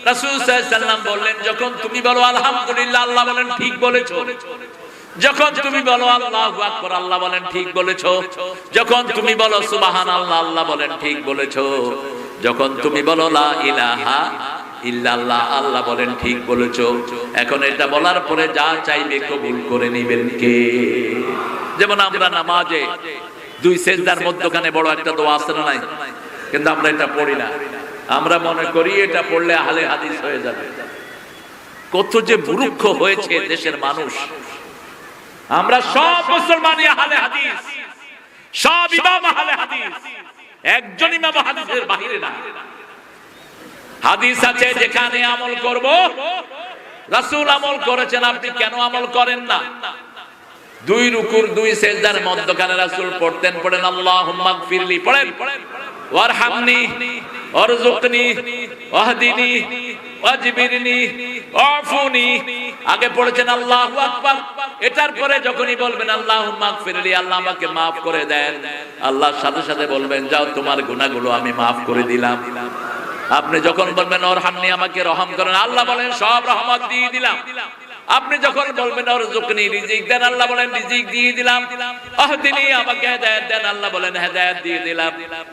রাসূল সাল্লাল্লাহু আলাইহি ওয়াসাল্লাম বললেন, যখন তুমি বলো আলহামদুলিল্লাহ, আল্লাহ বলেন ঠিক বলেছো। যখন তুমি বলো আল্লাহু আকবার, আল্লাহ বলেন ঠিক বলেছো। যখন তুমি বলো সুবহানাল্লাহ, আল্লাহ বলেন ঠিক বলেছো। যখন তুমি বলো লা ইলাহা ইল্লাল্লাহ, আল্লাহ বলেন ঠিক বলেছো। এখন এটা বলার পরে যা চাইবে কবুল করে নেবেন কে? যেমন আমরা নামাজে 2 সেজদার মধ্যখানে বড় একটা দোয়া আছে না নাই? কিন্তু আমরা এটা পড়ি না। আমরা মনে করি এটা পড়লে আহলে হাদিস হয়ে যাবে। কত যে মূর্খ হয়েছে দেশের মানুষ। আমরা সব মুসলমানই আহলে হাদিস, সব ইমাম আহলে হাদিস, একজন ইমাম হাদিসের বাইরে না। হাদিস আছে যেখানে আমল করব, রাসূল আমল করেছেন, আপনি কেন আমল করেন না? 2 রুকুর 2 সেজদার মধ্যখানে রাসূল পড়তেন, পড়েন আল্লাহুম্মা গফিরলি, পড়েন ওয়ারহামনি ওয়ারযুকনি ওয়াহদিনি ওয়াজবিরনি ওয়াফুনি। আগে পড়েছেন আল্লাহু আকবার, এটার পরে যখনই বলবেন আল্লাহুম্মা গফিরলি, আল্লাহ আমাকে maaf করে দেন, আল্লাহর সাথে সাথে বলবেন যাও তোমার গুনাহগুলো আমি maaf করে দিলাম। আপনি যখন বলবেন ওরহামনি, আমাকে রহম করেন, আল্লাহ বলেন সব রহমত দিয়ে দিলাম। আপনি যখন বলবেন ওরযুকনি, রিজিক দেন, আল্লাহ বলেন রিজিক দিয়ে দিলাম। আহদিনি, আমাকে হেদায়েত দেন, আল্লাহ বলেন হেদায়েত দিয়ে দিলাম।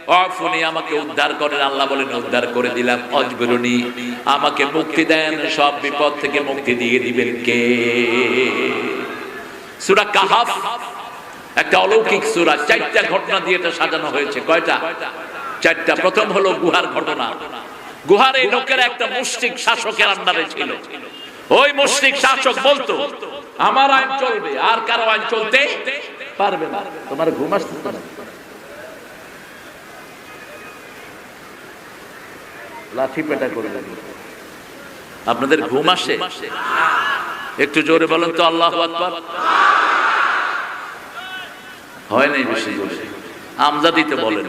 ওয়াফুনি, আমাকে উদ্ধার করেন, আল্লাহ বলেন উদ্ধার করে দিলাম। অজবরুনি, আমাকে মুক্তি দেন, সব বিপদ থেকে মুক্তি দিয়ে দিবেন কে? সূরা কাহাফ একটা অলৌকিক সূরা, 4টা ঘটনা দিয়ে এটা সাজানো হয়েছে। কয়টা? 4টা। প্রথম হলো গুহার ঘটনা। গুহার এই লোকেরা একটা মুশরিক শাসকের আন্ডারে ছিল। ওই মুশরিক শাসক বলতো আমার আইন চলবে, আর কারো আইন চলতে পারবে না। তোমার ঘুম আসছে না? লাঠি পেটা করে দেবে। আপনাদের ঘুম আসে? একটু জোরে বলেন তো আল্লাহু আকবার। হয় নাই বেশি জোরে? আমজাদি তো বলেন,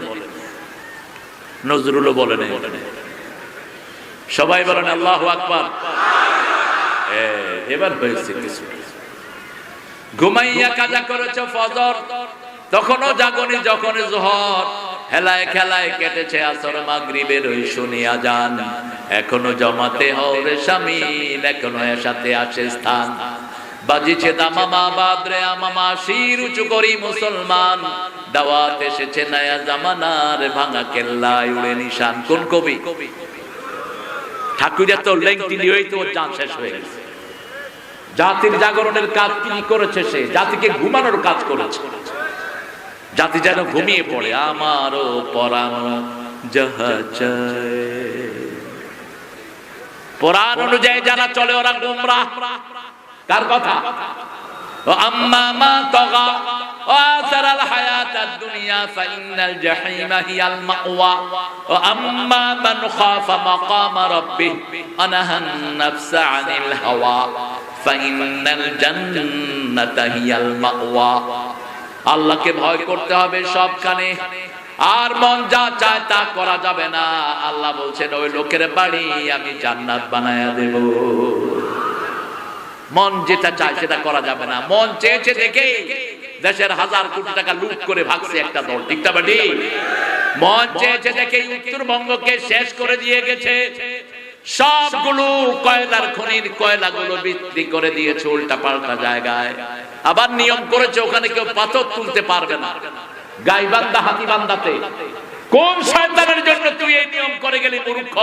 নজরুলও বলেন, সবাই বলেন আল্লাহু আকবার। এবার হয়েছে কিছু। ঘুমাইয়া কাজা করেছ ফজর, তখনও জাগনি যখন জোহর, হেলায় খেলায় কেটেছে আসর, মাগরিবের ওই শুনি আজান, এখনো জমাতে হরে শামিল, এখনো এসাতে আসে স্থান, বাজিছে দামামা বাদরে আমামা, শির উঁচু করি মুসলমান, দাওয়াত এসেছে নয়া জামানার, ভাঙা কেল্লায় উড়ে নিশান। কোন কবি? ঠাকুরিয়া তো লেংটি লিয়েই তো জান শেষ হয়ে গেছে। জাতির জাগরণের কাজ কি করেছে? সে জাতিকে ঘুমানোর কাজ করেছে। জাতি যেন ঘুমিয়ে পড়ে। আমারও পরানো যাহা চায়, পরাণ অনুযায়ী যারা চলে ওরা গুমরাহ। কার কথা? আম্মা মা তাগা وآثر الحياة الدنيا فإن الجحيم هي المأوى وأما من خاف مقام ربه ونهى النفس عن الهوى فإن الجنة هي المأوى। আল্লাহকে ভয় করতে হবে সবখানে, আর মন যা চায় তা করা যাবে না। আল্লাহ বলছেন ওই লোকের বাড়ি আমি জান্নাত বানায়া দেব। মন যেটা চায় সেটা করা যাবে না। মন চেয়েছে দেখে দেশের 1000 কোটি টাকা লুট করে ভাগছে একটা দল, ঠিক না বাড়ি? মন চেয়েছে দেখে উত্তরবঙ্গকে শেষ করে দিয়ে গেছে। সবগুলো কয়লার খনির কয়লাগুলো বিক্রি করে দিয়েছে উল্টা পাল্টা জায়গায়। আবার নিয়ম করেছে ওখানে কেউ পাথর তুলতে পারবে না। গাইবান্ধা হাতিবান্ধাতে কোন শয়তানের জন্য তুই এই নিয়ম করে গেলি মূর্খ?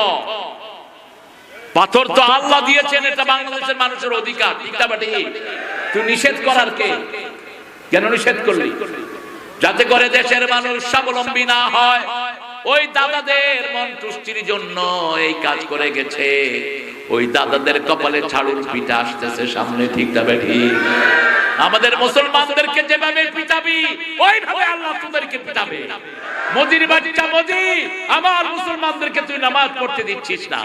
পাথর তো আল্লাহ দিয়েছেন, এটা বাংলাদেশের মানুষের অধিকার, ঠিক না বাটি? তুই নিষেধ করার কে? কেন নিষেধ করলি? যাতে করে দেশের মানুষ স্বাবলম্বী না হয়। ওই দাদাদের মন তুষ্টির জন্য এই কাজ করে গেছে। ওই দাদাদের কপালে ছাড়ুর পিঠা আসতেছে সামনে, ঠিক না বেঠি? আমাদের মুসলমানদেরকে যেভাবে পিটাবি ওইভাবে আল্লাহ তোদেরকে পিটাবে। মোদির বাচ্চা মোদি, আমার মুসলমানদেরকে তুই নামাজ পড়তে দিচ্ছিস না,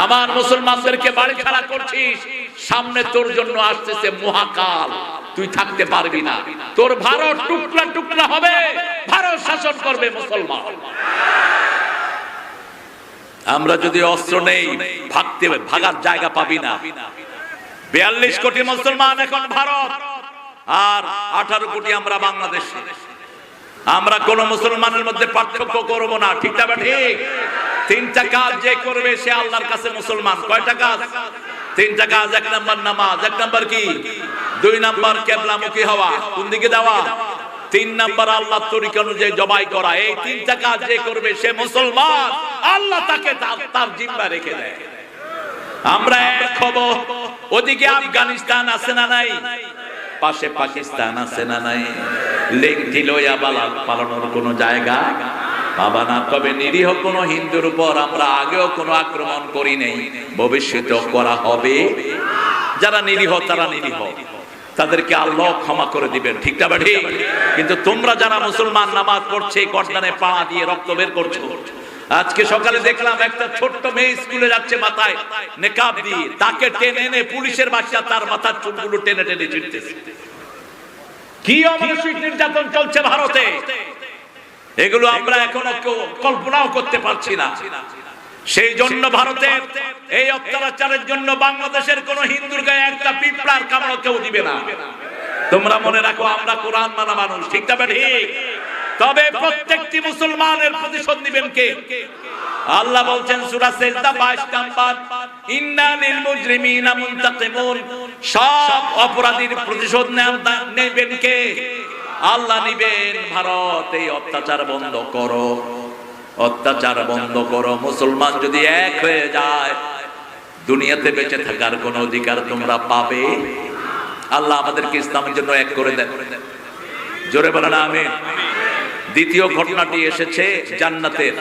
আমার মুসলমানদেরকে বাড়ি ছাড়া করছিস। সামনে তোর জন্য আসতেছে মহাকাল, তুই থাকতে পারবি না। তোর ভারত টুকরা টুকরা হবে, ভারত শাসন করবে মুসলমান। আমরা যদি অস্ত্র নেই ভাগতে ভাগার জায়গা পাবি না। 42 কোটি মুসলমান এখন ভারত, আর 18 কোটি আমরা বাংলাদেশ। আমরা কোন মুসলমানের মধ্যে পার্থক্য করব না, ঠিক না? ঠিক। 3টা কাজ যে করবে সে আল্লাহর কাছে মুসলমান। কয়টা কাজ? 3টা কাজ। 1 নাম্বার নামাজ, 1 নাম্বার কি? 2 নাম্বার কিবলামুখী হওয়া, কোন দিকে যাওয়া? 3 নাম্বার আল্লাহর তরিকা অনুযায়ী জবাই করা। এই 3টা কাজ যে করবে সে মুসলমান, আল্লাহ তাকে তার জিম্মা রেখে দেয়। আমরা এক হব। ওদিকে আফগানিস্তান আছে না নাই? পাশে পাকিস্তান আছে না নাই? লেংটি লইয়া পালানোর কোন জায়গা পাবা না। তবে নিরীহ কোন হিন্দুর উপর আমরা আগেও কোনো আক্রমণ করি নাই, ভবিষ্যতেও করা হবে। যারা নিরীহ তারা নিরীহ, তাদেরকে আল্লাহ ক্ষমা করে দিবেন, ঠিক না ঠিক? কিন্তু তোমরা যারা মুসলমান নামাজ পড়ছে, গর্দানে পা দিয়ে রক্ত বের করছো। আজকে সকালে দেখলাম একটা ছোট্ট মেয়ে স্কুলে যাচ্ছে, মাথায় নেকাব দিয়ে, তাকে টেনে এনে পুলিশের বাচ্চা তার মাথার চুলগুলো টেনে টেনে ছিঁড়তেছে। কি অমানসিক নির্যাতন চলছে ভারতে, এগুলো আমরা এখনো কল্পনাও করতে পারছি না। সেই জন্য ভারতের এই অত্যাচারের জন্য বাংলাদেশের কোন হিন্দুর গায়ে একটা পিঁপড়ার কামড় কেউ দিবে না। তোমরা মনে রাখো, আমরা কোরআন মানা মানুষ, ঠিক না ঠিক? তবে প্রত্যেকটি মুসলমানের প্রতিশোধ নেবেন কে? আল্লাহ বলছেন সূরা সিজদা 22 নাম্বার, ইন্না লিল মুজরিমিনা মুনতাকিমুন। সব অপরাধীর প্রতিশোধ নেবেন কে? আল্লাহ নেবেন। ভারত, এই অত্যাচার বন্ধ করো, অত্যাচার বন্ধ করো। মুসলমান যদি এক হয়ে যায়, দুনিয়াতে বেঁচে থাকার কোন অধিকার তোমরা পাবে? আল্লাহ আমাদেরকে ইসলামের জন্য এক করে দেন। জোরে বলেন আমিন। দ্বিতীয় ঘটনাটি এসেছে জান্নাতের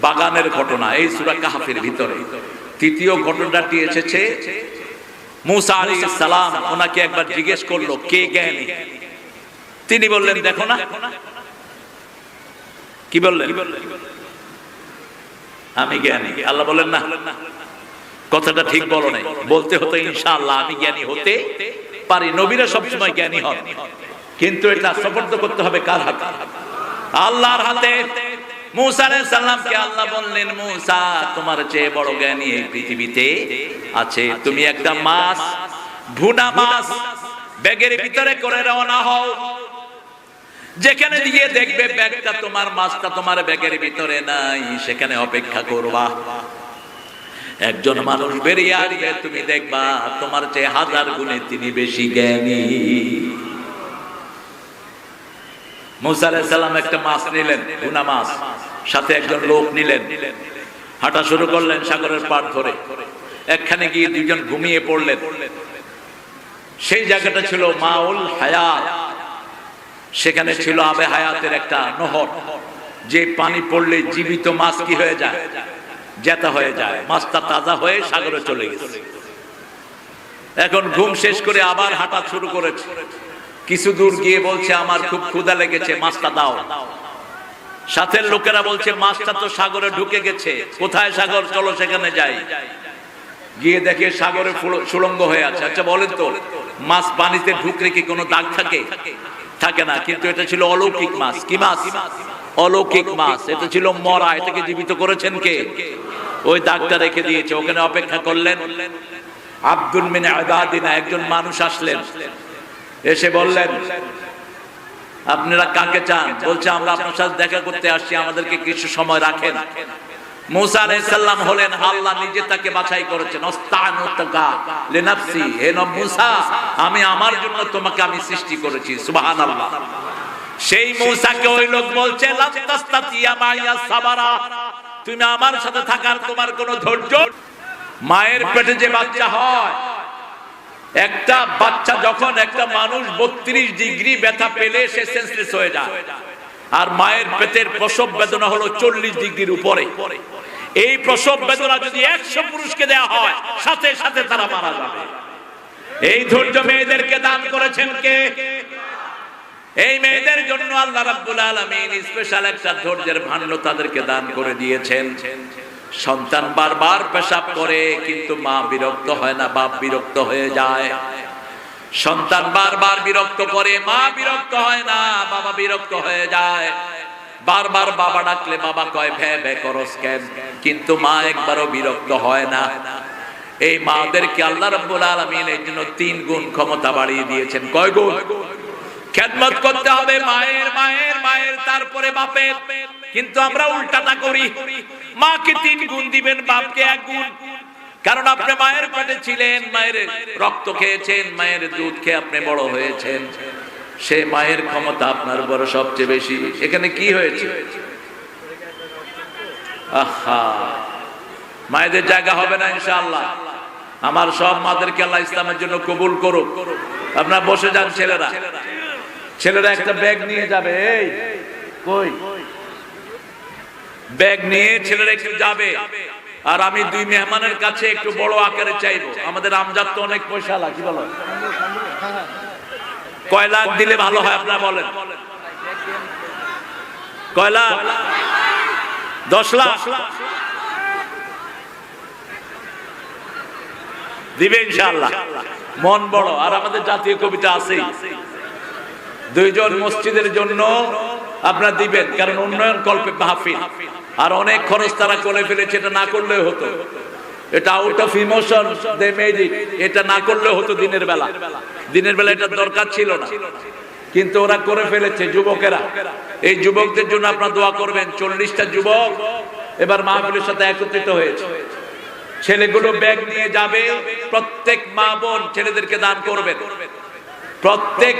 বাগানের ঘটনা, এই সূরা কাহফের ভিতরে। তৃতীয় ঘটনাটি এসেছে মুসা আলাইহিস সালাম, ওনাকে একবার জিজ্ঞেস করলো কে জ্ঞানী? তিনি বললেন দেখো না। কি বললেন? আমি জ্ঞানী। আল্লাহ বলেন না, কথাটা ঠিক বলো নাই, বলতে হতো ইনশাআল্লাহ আমি জ্ঞানী হতে পারি। নবীরা সবসময় জ্ঞানী হন, কিন্তু এটা সুপর্দ করতে হবে কার হাতে? আল্লাহর হাতে। মুসা আলাইহিস সালামকে আল্লাহ বললেন, মুসা তোমার চেয়ে বড় জ্ঞানী এই পৃথিবীতে আছে। তুমি একটা মাছ, ভুনা মাছ ব্যাগের ভিতরে করে রওনা হও, যেখানে দিয়ে দেখবে ব্যাগটা তোমার, মাছটা তোমার ব্যাগের ভিতরে নাই, সেখানে অপেক্ষা করবা। একজন মানুষ বেরিয়ে আসবে, তুমি দেখবা তোমার চেয়ে 1000 গুণে তিনি বেশি জ্ঞানী। মুসা আলাইহিস সালাম একটা মাছ নিলেন, ভুনা মাছ, সাথে একজন লোক নিলেন, হাঁটা শুরু করলেন সাগরের পাড় ধরে। একখানে গিয়ে দুইজন ঘুমিয়ে পড়লেন। সেই জায়গাটা ছিল মাউল হায়াত, সেখানে ছিল আবে হায়াতের একটা নহর, যে পানি পড়লে জীবিত মাছ কি হয়ে যায়? জেতা হয়ে যায়। মাছটা তাজা হয়ে সাগরে চলে গেছে। এখন ঘুম শেষ করে আবার হাঁটা শুরু করেছে। কিছু দূর গিয়ে বলছে, আমার খুব ক্ষুধা লেগেছে, মাছটা দাও। সাথের লোকেরা বলছে, মাছটা তো সাগরে ঢুকে গেছে। কোথায় সাগর? চলো সেখানে যাই। গিয়ে দেখে সাগরে সুড়ঙ্গ হয়ে আছে। আচ্ছা বলেন তো, মাছ পানিতে ঢুকলে কি কোনো দাগ থাকে? থাকে না। কিন্তু এটা ছিল অলৌকিক মাছ। কি মাছ? অলৌকিক মাছ। এটা ছিল মরা। এটাকে জীবিত করেছেন কে? ওই দাগটা রেখে দিয়েছে। ওখানে অপেক্ষা করলেন। আব্দুল মিন ইবাদিনা একজন মানুষ আসলেন, এসে বললেন, আপনারা কাকে চান? বলছে, আমরা আপনার সাথে দেখা করতে আসছি, আমাদেরকে কিছু সময় রাখেন। মুসা আলাইহিস সালাম হলেন আল্লাহ নিজে তাকে বাছাই করেছেন। অস্তানুতাকা লিনাফসি, হে মুসা আমি আমার জন্য তোমাকে আমি সৃষ্টি করেছি। সুবহানাল্লাহ। সেই মুসাকে ওই লোক বলছে, লাম তাস্তাতিয়া মাইয়া সাবারা, তুমি আমার সাথে থাকার তোমার কোনো ধৈর্য? মায়ের পেটে যে বাচ্চা হয়, একটা বাচ্চা যখন, একটা মানুষ 32 ডিগ্রি ব্যথা পেলে সে সেন্সলেস হয়ে যায়। আর মায়ের পেটের প্রসব বেদনা হলো 40 ডিগ্রির উপরে। এই প্রসব বেদনা যদি 100 পুরুষকে দেয়া হয়, সাথে সাথে তারা মারা যাবে। এই ধৈর্য মেয়েদেরকে দান করেছেন কে? এই মেয়েদের জন্য আল্লাহ রাব্বুল আলামিন স্পেশাল একটা ধৈর্যের ভান্ড তাদেরকে দান করে দিয়েছেন। সন্তান বারবার পেশাব করে, কিন্তু মা বিরক্ত হয় না, বাপ বিরক্ত হয়ে যায়। সন্তান বারবার বিরক্ত করে, মা বিরক্ত হয় না, বাবা বিরক্ত হয়ে যায়। বারবার বাবা ডাকলে বাবা কয়, ভ্যা ভ্যা করস কেন? কিন্তু মা একবারও বিরক্ত হয় না। এই মাদেরকে আল্লাহ রাব্বুল আলামিন এর জন্য 3 গুণ ক্ষমতা বাড়িয়ে দিয়েছেন। কয় গুণ? খেদমত করতে হবে মায়ের, মায়ের, মায়ের, তারপরে বাপের। কিন্তু আমরা উল্টাটা করি, মাকে 3 গুণ দিবেন, বাপকে 1 গুণ। কারণ আপনি মায়ের পেটে ছিলেন, মায়ের রক্ত খেয়েছেন, মায়ের দুধ খেয়ে আপনি বড় হয়েছেন। সে মায়ের ক্ষমতা আপনার উপর সবচেয়ে বেশি। এখানে কি হয়েছে? আহা, মায়েদের জায়গা হবে না ইনশাআল্লাহ। আমার সব মাদেরকে আল্লাহ ইসলামের জন্য কবুল করুক। আপনারা বসে যান। ছেলেরা, ছেলেরা একটা ব্যাগ নিয়ে যাবে। এই কই ব্যাগ নিয়ে ছেলেরা একটু যাবে। আর আমি 2 মেহমানের কাছে একটু বড় আকারে চাইবো। আমাদের আমজাদ তো অনেক পয়সা লাগে, কি বলো? কয় লাখ দিলে ভালো হয় আপনারা বলেন? কয় লাখ? 10 লাখ দিবে ইনশাআল্লাহ। মন বড়। আর আমাদের জাতীয় কবিতা আছেই, 2 জন মসজিদের জন্য আপনারা দিবেন, কারণ উন্নয়ন কল্পে মাহফিল। আর অনেক খরচ তারা করে ফেলেছে, এটা না করলেও হতো। এটা out of emotion they made it. এটা না করলেও হতো দিনের বেলা। দিনের বেলা এটা দরকার ছিল না, কিন্তু ওরা করে ফেলেছে। যুবকেরা, এই যুবকদের জন্য আপনারা দোয়া করবেন। 40টা যুবক এবার মাহফিলের সাথে একত্রিত হয়েছে। ছেলেগুলো ব্যাগ নিয়ে যাবে। প্রত্যেক মা বোন ছেলেদেরকে দান করবেন, প্রত্যেক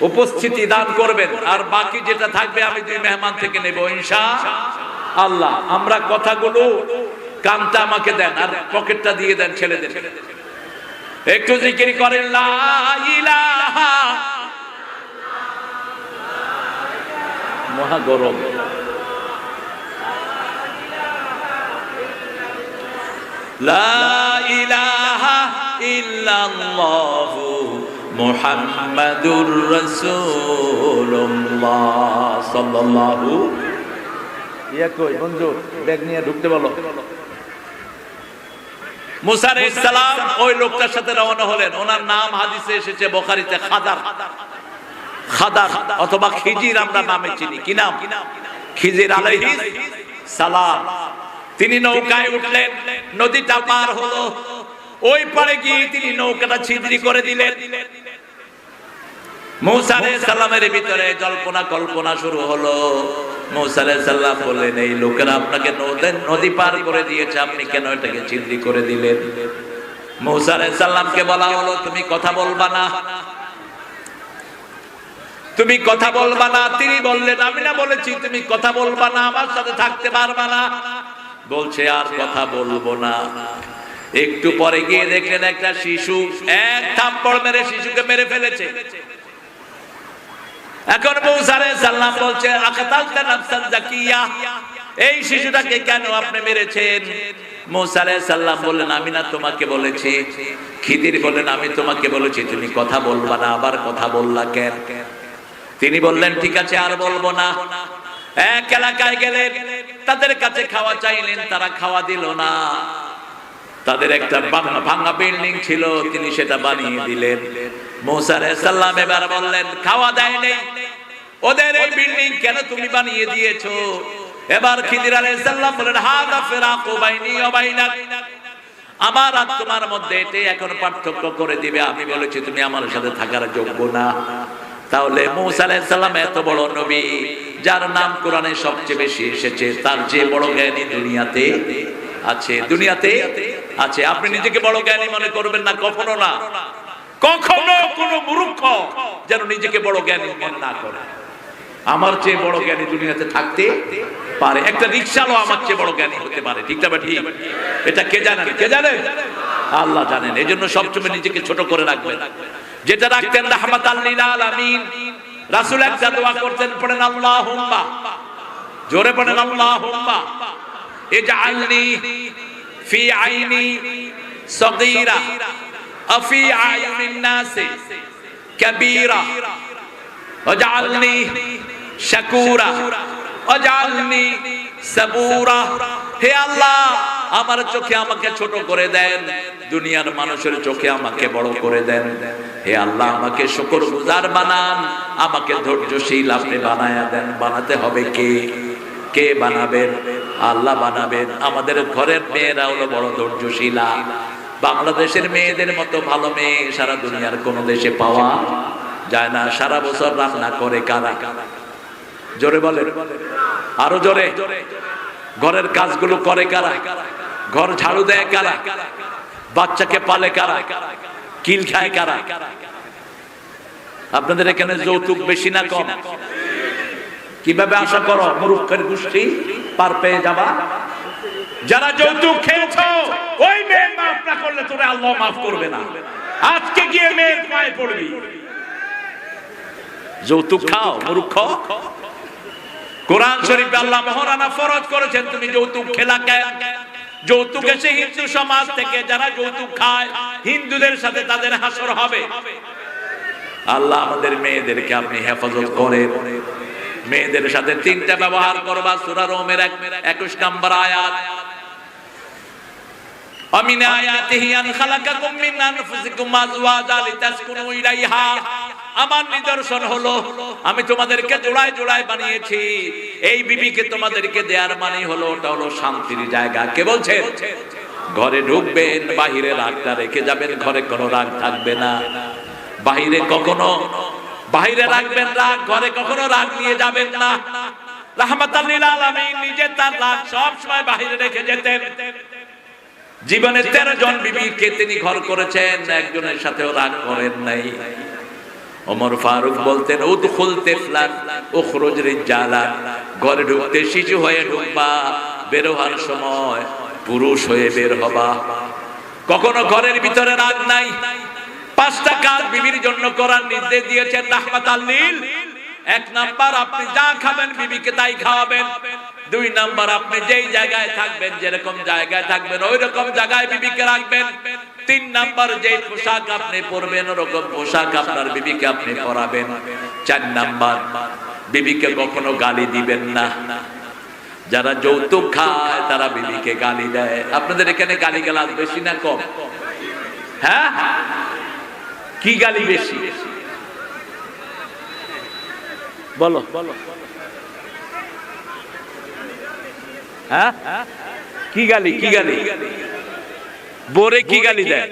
উপস্থিতি দান করবেন। আর বাকি যেটা থাকবে আমি 2 মেহমান থেকে নেব ইনশাআল্লাহ। আমরা কথাগুলো কানটা আমাকে দেন, আর পকেটটা দিয়ে দেন ছেলেদের। একটু জিকির করেন, লা ইলাহা, মহা গরম। লা ইলাহা ইল্লাল্লাহু মুহাম্মাদুর রাসূলুল্লাহ সাল্লাল্লাহু। ইয়া কই বন্ধু, ব্যাগ নিয়ে ঢুকতে বলো। মুসা আলাইহিস সালাম ওই লোকটার সাথে রওনা হলেন। ওনার নাম হাদিসে এসেছে বুখারীতে খাদার, খাদার অথবা খিজির আমরা নামে চিনি। কি নাম? খিজির আলাইহিস সালাম। তিনি নৌকায় উঠলেন, নদীটা পার হলো। ওই পারে গিয়ে তিনি নৌকাটা ছিদ্রি করে দিলেন। মুসা আলাইহিস সালামের ভিতরে জল্পনা কল্পনা শুরু হলো। মুসা আলাইহিস সালাম বললেন, এই লোকেরা আপনাকে নদী পার করে দিয়েছে, আপনি কেন এটাকে ছিদ্রি করে দিলেন? মুসা আলাইহিস সালামকে বলা হলো, তুমি কথা বলবা না, তুমি কথা বলবা না। তিনি বললেন, আমি না বলেছি তুমি কথা বলবা না, আমার সাথে থাকতে পারবা না? বলছে আর কথা বলবো না। একটু পরে গিয়ে দেখলেন একটা শিশু এক থাপ্পড় মেরে শিশুকে মেরে ফেলেছে। এখন মুসা আলাইহিস সালাম বলছে, আকাতালতা নাফসান যাকিয়া, এই শিশুটাকে কেন আপনি মেরেছেন? মুসা আলাইহিস সালাম বললেন, আমি না তোমাকে বলেছি? খিদির বললেন, আমি তোমাকে বলেছি তুমি কথা বলবা না, আবার কথা বললা কেন? তিনি বললেন, ঠিক আছে আর বলবো না। এক এলাকায় গেলেন, তাদের কাছে খাওয়া চাইলেন, তারা খাওয়া দিল না। তাদের একটা ভাঙা বিল্ডিং ছিল, তিনি সেটা বানিয়ে দিলেন। মুসা আলাইহিস সালাম এবার বললেন, খাওয়া দেয়নি, ওদের এই বিল্ডিং কেন তুমি বানিয়ে দিয়েছো? এবার খিদির আলাইহিস সালাম বলেন, হাদা ফিরাকু বাইনি ওয়া বাইনাক, আমার আর তোমার মধ্যে এটাই এখন পার্থক্য করে দিবে। আমি বলেছি তুমি আমার সাথে থাকার যোগ্য না। তাহলে মুসা আলাইহিস সালাম এত বড় নবী, যার নাম কোরআনে সবচেয়ে বেশি এসেছে, তার যে বড় জ্ঞানী দুনিয়াতে আছে, দুনিয়াতে আছে। আপনি নিজেকে বড় জ্ঞানী মনে করবেন না, কখনো না। কখনো কোন মূর্খ যেন নিজেকে বড় জ্ঞানী মনে না করে। আমার চেয়ে বড় জ্ঞানী দুনিয়াতে থাকতে পারে, একটা রিকশাও আমার চেয়ে বড় জ্ঞানী হতে পারে। ঠিক না ঠিক? এটা কে জানেন? কে জানেন? আল্লাহ জানেন। এই জন্য সবসময় নিজেকে ছোট করে রাখবেন। যেটা রাখতেন রাহমাতাল লিল আলামিন, রাসূল একটা দোয়া করতেন, পড়েন আল্লাহুম্মা, জোরে পড়েন আল্লাহুম্মা ইজআলনি ফি আইনি সগীরা আফি আয়ুনিন নাসি কাবীরা ওয়াজআলনি শাকুরা ওয়াজআলনি সাবুরা। হে আল্লাহ, আমার চোখে আমাকে ছোট করে দেন, দুনিয়ার মানুষের চোখে আমাকে বড় করে দেন। হে আল্লাহ, আমাকে শুকরগুজার বানান, আমাকে ধৈর্যশীল আপনি বানায়া দেন। বানাতে হবে কে? কে বানাবেন? আল্লাহ বানাবেন। আমাদের ঘরের মেয়েরা হলো বড় ধৈর্যশীলা। বাংলাদেশের মেয়েদের মতো ভালো মেয়ে সারা দুনিয়ার কোন দেশে পাওয়া যায় না। সারা বছর রান্না করে কারা? জোরে বলেন, আরো জোরে। ঘরের কাজগুলো করে কারা? ঘর ঝাড়ু দেয় কারা? বাচ্চাকে পালে কারা? কিল খায় কারা? আপনাদের এখানে যৌতুক বেশি না কম? কিভাবে আশা করো মূর্খের গোষ্ঠী পার পেয়ে যাবা? যারা যৌতুক খেয়েছো, ওই মেয়ে মাফ না করলে তোরে আল্লাহ মাফ করবে না। আজকে গিয়ে মেয়ের পায়ে পড়বি। যৌতুক খাও মূর্খ। কোরআন শরীফে আল্লাহ মহারানা ফরজ করেছেন, তুমি যৌতুক খেলা কেন? যৌতুক এসে হিন্দু সমাজ থেকে যারা যৌতুক খায়, হিন্দুদের সাথে তাদের হাসর হবে। আল্লাহ আমাদের মেয়েদেরকে আপনি হেফাজত করেন। মেয়েদের সাথে তিনটা ব্যবহার করবা। সূরা রোমের 21 নম্বর আয়াত, আমিন আয়াতিহি আন খালাকাকুম মিন আনফুসিকুম আজওয়াজা লিতাসকুনু ইলাইহা, আমার নিদর্শন হলো আমি তোমাদেরকে জোড়ায় জোড়ায় বানিয়েছি। এই বিবিকে তোমাদেরকে দেয়ার মানে হলো ওটা হলো শান্তির জায়গা। কে বলছেন? ঘরে ঢুকবেন, বাহিরে রাগটা রেখে যাবেন, ঘরে কোনো রাগ থাকবে না। বাহিরে কখনো বাহিরে রাখবেন রাগ, ঘরে কখনো রাগ নিয়ে যাবেন না। রাহমাতাল লিল আলামিন নিজে তার রাগ সব সময় বাহিরে রেখে যেতেন। জীবনে 13 জন বিবিকে তিনি ঘর করেছেন, একজনের সাথেও রাগ করেন নাই। ওমর ফারুক বলতেন, উদখুল তিফলান উখরুজ রিজালান, ঘরে ঢুকতে শিশু হয়ে ঢুকবা, বের হওয়ার সময় পুরুষ হয়ে বের হবা। কখনো ঘরের ভিতরে রাগ নাই। 5টা কাজ বিবির জন্য করার নির্দেশ দিয়েছেন রাহমাতাল লিল। 1 নাম্বার, আপনি যা খাবেন বিবিকে তাই খাওয়াবেন। 2 নাম্বার, আপনি যেই জায়গায় থাকবেন, যেরকম জায়গায় থাকবেন ওই রকম জায়গায় বিবিকে রাখবেন। 3 নাম্বার, যেই পোশাক আপনি পরবেন ওরকম পোশাক আপনার বিবিকে আপনি পরাবেন। 4 নাম্বার, বিবিকে কখনো গালি দিবেন না। যারা যৌতুক খায় তারা বিবিকে গালি দেয়। আপনাদের এখানে গালিগালাজ বেশি না কম? হ্যাঁ, কি গালি বেশি বলো? হ্যাঁ, কি গালি? কি গালি? বোরে কি গালি দেয়?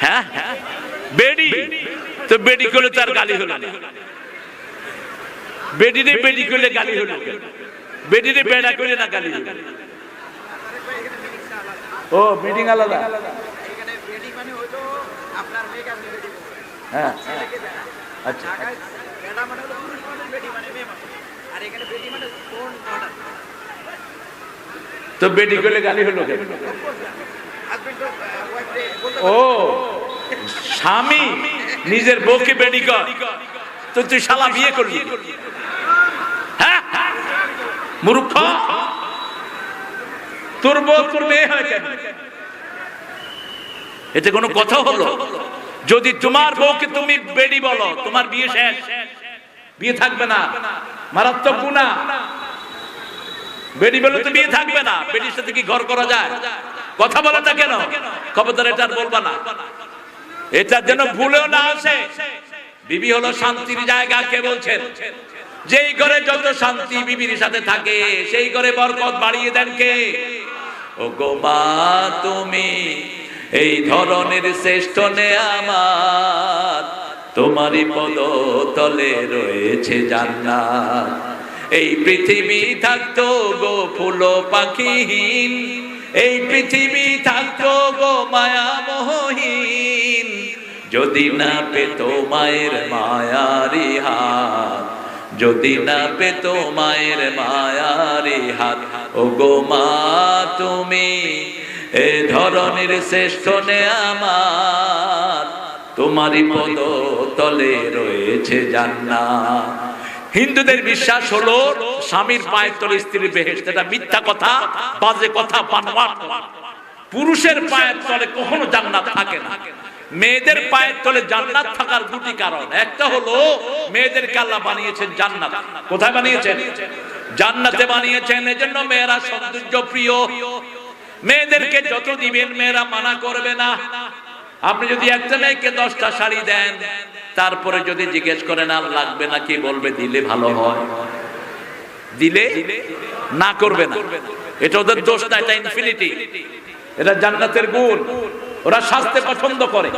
হ্যাঁ, বেডি তো বেডি করলে তার গালি হলো না। বেডিরে বেডি করলে গালি হলো, বেডিরে বেড়া করলে না গালি হলো। ও বেডিং আলাদা। হ্যাঁ, আচ্ছা। তো বেডি করলে গালি হলো কেন? ও স্বামী নিজের বউকে বেডি কর, তো তুই শালা বিয়ে করলি? হ্যাঁ, মূর্খ, তোর বউ তোর মেয়ে হয় কেন? এতে কোনো কথা হলো? যদি তোমার বউকে তুমি বেডি বলো, তোমার বিয়ে শেষ, বিয়ে থাকবে না, মারাত্মক গুনাহ। বেডি বলে তো বিয়ে থাকবে না। বেডির সাথে কি ঘর করা যায়? কথা বলে না কেন? খবরদার এটা বলবা না, এটা যেন ভুলেও না আসে। বিবি হলো শান্তির জায়গা। কে বলছেন? যেই ঘরে যত শান্তি বিবির সাথে থাকে সেই ঘরে বরকত বাড়িয়ে দেন কে? ও গো মা, তুমি এই ধরনের শ্রেষ্ঠ নেয়ামত, তোমারই পদ তলে রয়েছে জান্নাত। এই পৃথিবী থাকতো গো ফুল পাখিহীন, এই পৃথিবী থাকতো গো মায়া মোহহীন, যদি না পেত মায়ের মায়ারি হাত, যদি না পেত মায়ের মায়ারি হাত। ও গো মা, তুমি এ ধরনের শ্রেষ্ঠ নেয়ামত, তোমারই পদ তলে রয়েছে জান্নাত। হিন্দুদের বিশ্বাস হলো স্বামীর পায়ের তলে স্ত্রীর বেহেশত। এটা মিথ্যা কথা, বাজে কথা, বানোয়াট। পুরুষের পায়ের তলে কখনো জান্নাত থাকে না। মেয়েদের পায়ের তলে জান্নাত থাকার দুটি কারণ। একটা হলো মেয়েদেরকে আল্লাহ বানিয়েছেন জান্নাত। কোথায় বানিয়েছেন? জান্নাতে বানিয়েছেন। এজন্য মেয়েরা সৌন্দর্য প্রিয়। মেয়েদেরকে যত দিবেন মেয়েরা মানা করবে না। আপনি যদি একটা মেয়েকে 10টা শাড়ি দেন, তারপরে যদি জিজ্ঞেস করেন আর লাগবে না, কি বলবে? দিলে ভালো হয়, দিলে না করবে না। এটা ওদের দোষ না, এটা ইনফিনিটি, এটা জান্নাতের গুণ। ওরা সাজতে পছন্দ করে।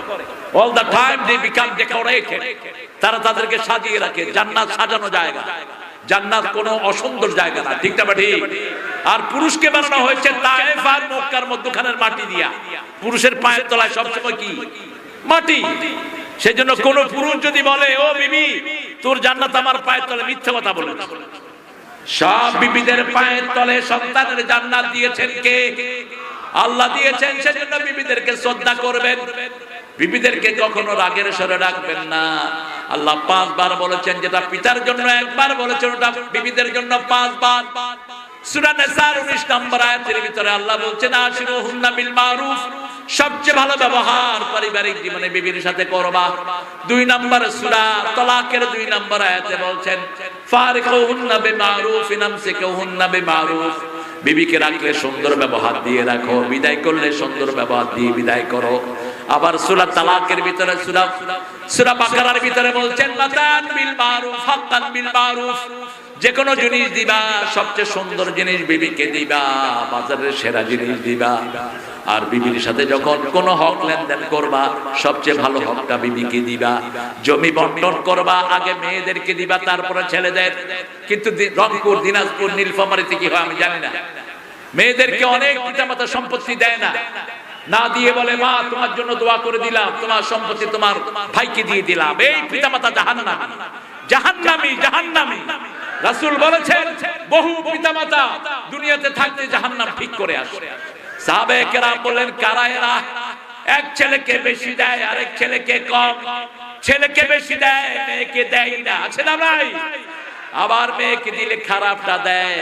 All the time they become decorated. তারা তাদেরকে সাজিয়ে রাখে। জান্নাত সাজানো জায়গা, জান্নাত কোনো অসুন্দর জায়গা না। ঠিক না ঠিক? আর পুরুষকে বানানো হয়েছে তায়েফ আর মক্কার মধ্যখানের মাটি দিয়া। পুরুষের পায়ের তলায় সবসময় কি? মাটি। সেজন্য কোন পুরুষ যদি বলে ও বিবি তোর জান্নাত আমার পায়ের তলে, মিথ্যা কথা বলেছে। সব বিবিদের পায়ের তলে সন্তানের জান্নাত দিয়েছেন কে? আল্লাহ দিয়েছেন। সেজন্য বিবিদেরকে শ্রদ্ধা করবেন। বিবিদেরকে কখনো রাগের স্বরে ডাকবেন না। আল্লাহ 5 বার বলেছেন, যেটা পিতার জন্য একবার বলেছেন ওটা বিবিদের জন্য 5 বার। সূরা নিসার 19 নম্বর আয়াতের ভিতরে আল্লাহ বলছেন আশিরুহুন্না বিল মারুফ, সবচেয়ে ভালো ব্যবহার পারিবারিক জীবনে বিবির সাথে করবা। 2 নম্বর সূরা তালাকের 2 নম্বর আয়াতে বলছেন ফারিকুহুন্না বিমারুফ নামসিকুহুন্না বিমারুফ, বিবিকে রাখলে সুন্দর ব্যবহার দিয়ে রাখো, বিদায় করলে সুন্দর ব্যবহার দিয়ে বিদায় করো। আবার সূরা তালাকের ভিতরে সূরা বাকারার ভিতরে বলছেন মাতান বিল মারুফ হাক্কান বিল মারুফ, যে কোনো জিনিস দিবা সবচেয়ে সুন্দর জিনিস বিবিকে দিবা, বাজারের সেরা জিনিস দিবা। আর বিবির সাথে যখন কোনো হক লেনদেন করবা সবচেয়ে ভালো হকটা বিবিকে দিবা। জমি বন্টন করবা আগে মেয়েদেরকে দিবা, তারপরে ছেলেদের। কিন্তু রংপুর, দিনাজপুর, নীলফামারীতে কি হয় আমি জানি না, মেয়েদেরকে অনেক পিতামাতা সম্পত্তি দেয় না, না দিয়ে বলে মা তোমার জন্য দোয়া করে দিলাম, তোমার সম্পত্তি তোমার ভাইকে দিয়ে দিলাম। এই পিতামাতা জাহান্নামী, জাহান্নামী, জাহান্নামী। রাসূল বলেছেন বহু পিতামাতা দুনিয়াতে থাকতে জাহান্নাম ঠিক করে আসে। সাহাবায়ে কেরাম বলেন কারা এরা? এক ছেলেকে বেশি দেয়, আরেক ছেলেকে কম। ছেলেকে বেশি দেয়, মেয়েকে দেয় না, আছে না ভাই? আবার মেয়েকে দিলে খারাপটা দেয়,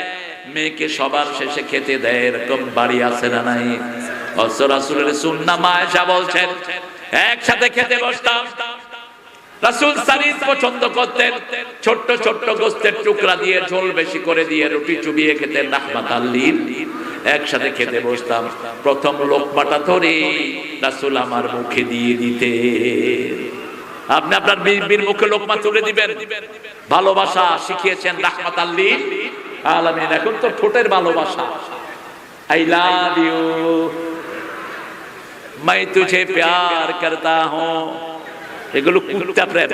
মেয়েকে সবার শেষে খেতে দেয়। এরকম বাড়ি আছে না নাই? রাসূলের সুন্নাহ আয়েশা বলছেন একসাথে খেতে বসতাম, রাসূল সারিদ পছন্দ করতেন, ছোট্ট ছোট্ট গোস্তের টুকরা দিয়ে ঝোল বেশি করে দিয়ে রুটি চুবিয়ে খেতেন রাহমাতাল লিল। একসাথে খেতে বসতাম, প্রথম লোকমাটা ধরে রাসূল আমার মুখে দিয়ে দিতেন। আপনি আপনার বিবির মুখে লোকমা তুলে দিবেন। ভালোবাসা শিখিয়েছেন রাহমাতাল লিল আলামিন। এখন তো ঠোঁটের ভালোবাসা, আই লাভ ইউ, मैं तुझे प्यार करता हूं, এগুলো কুত্তা প্রেম।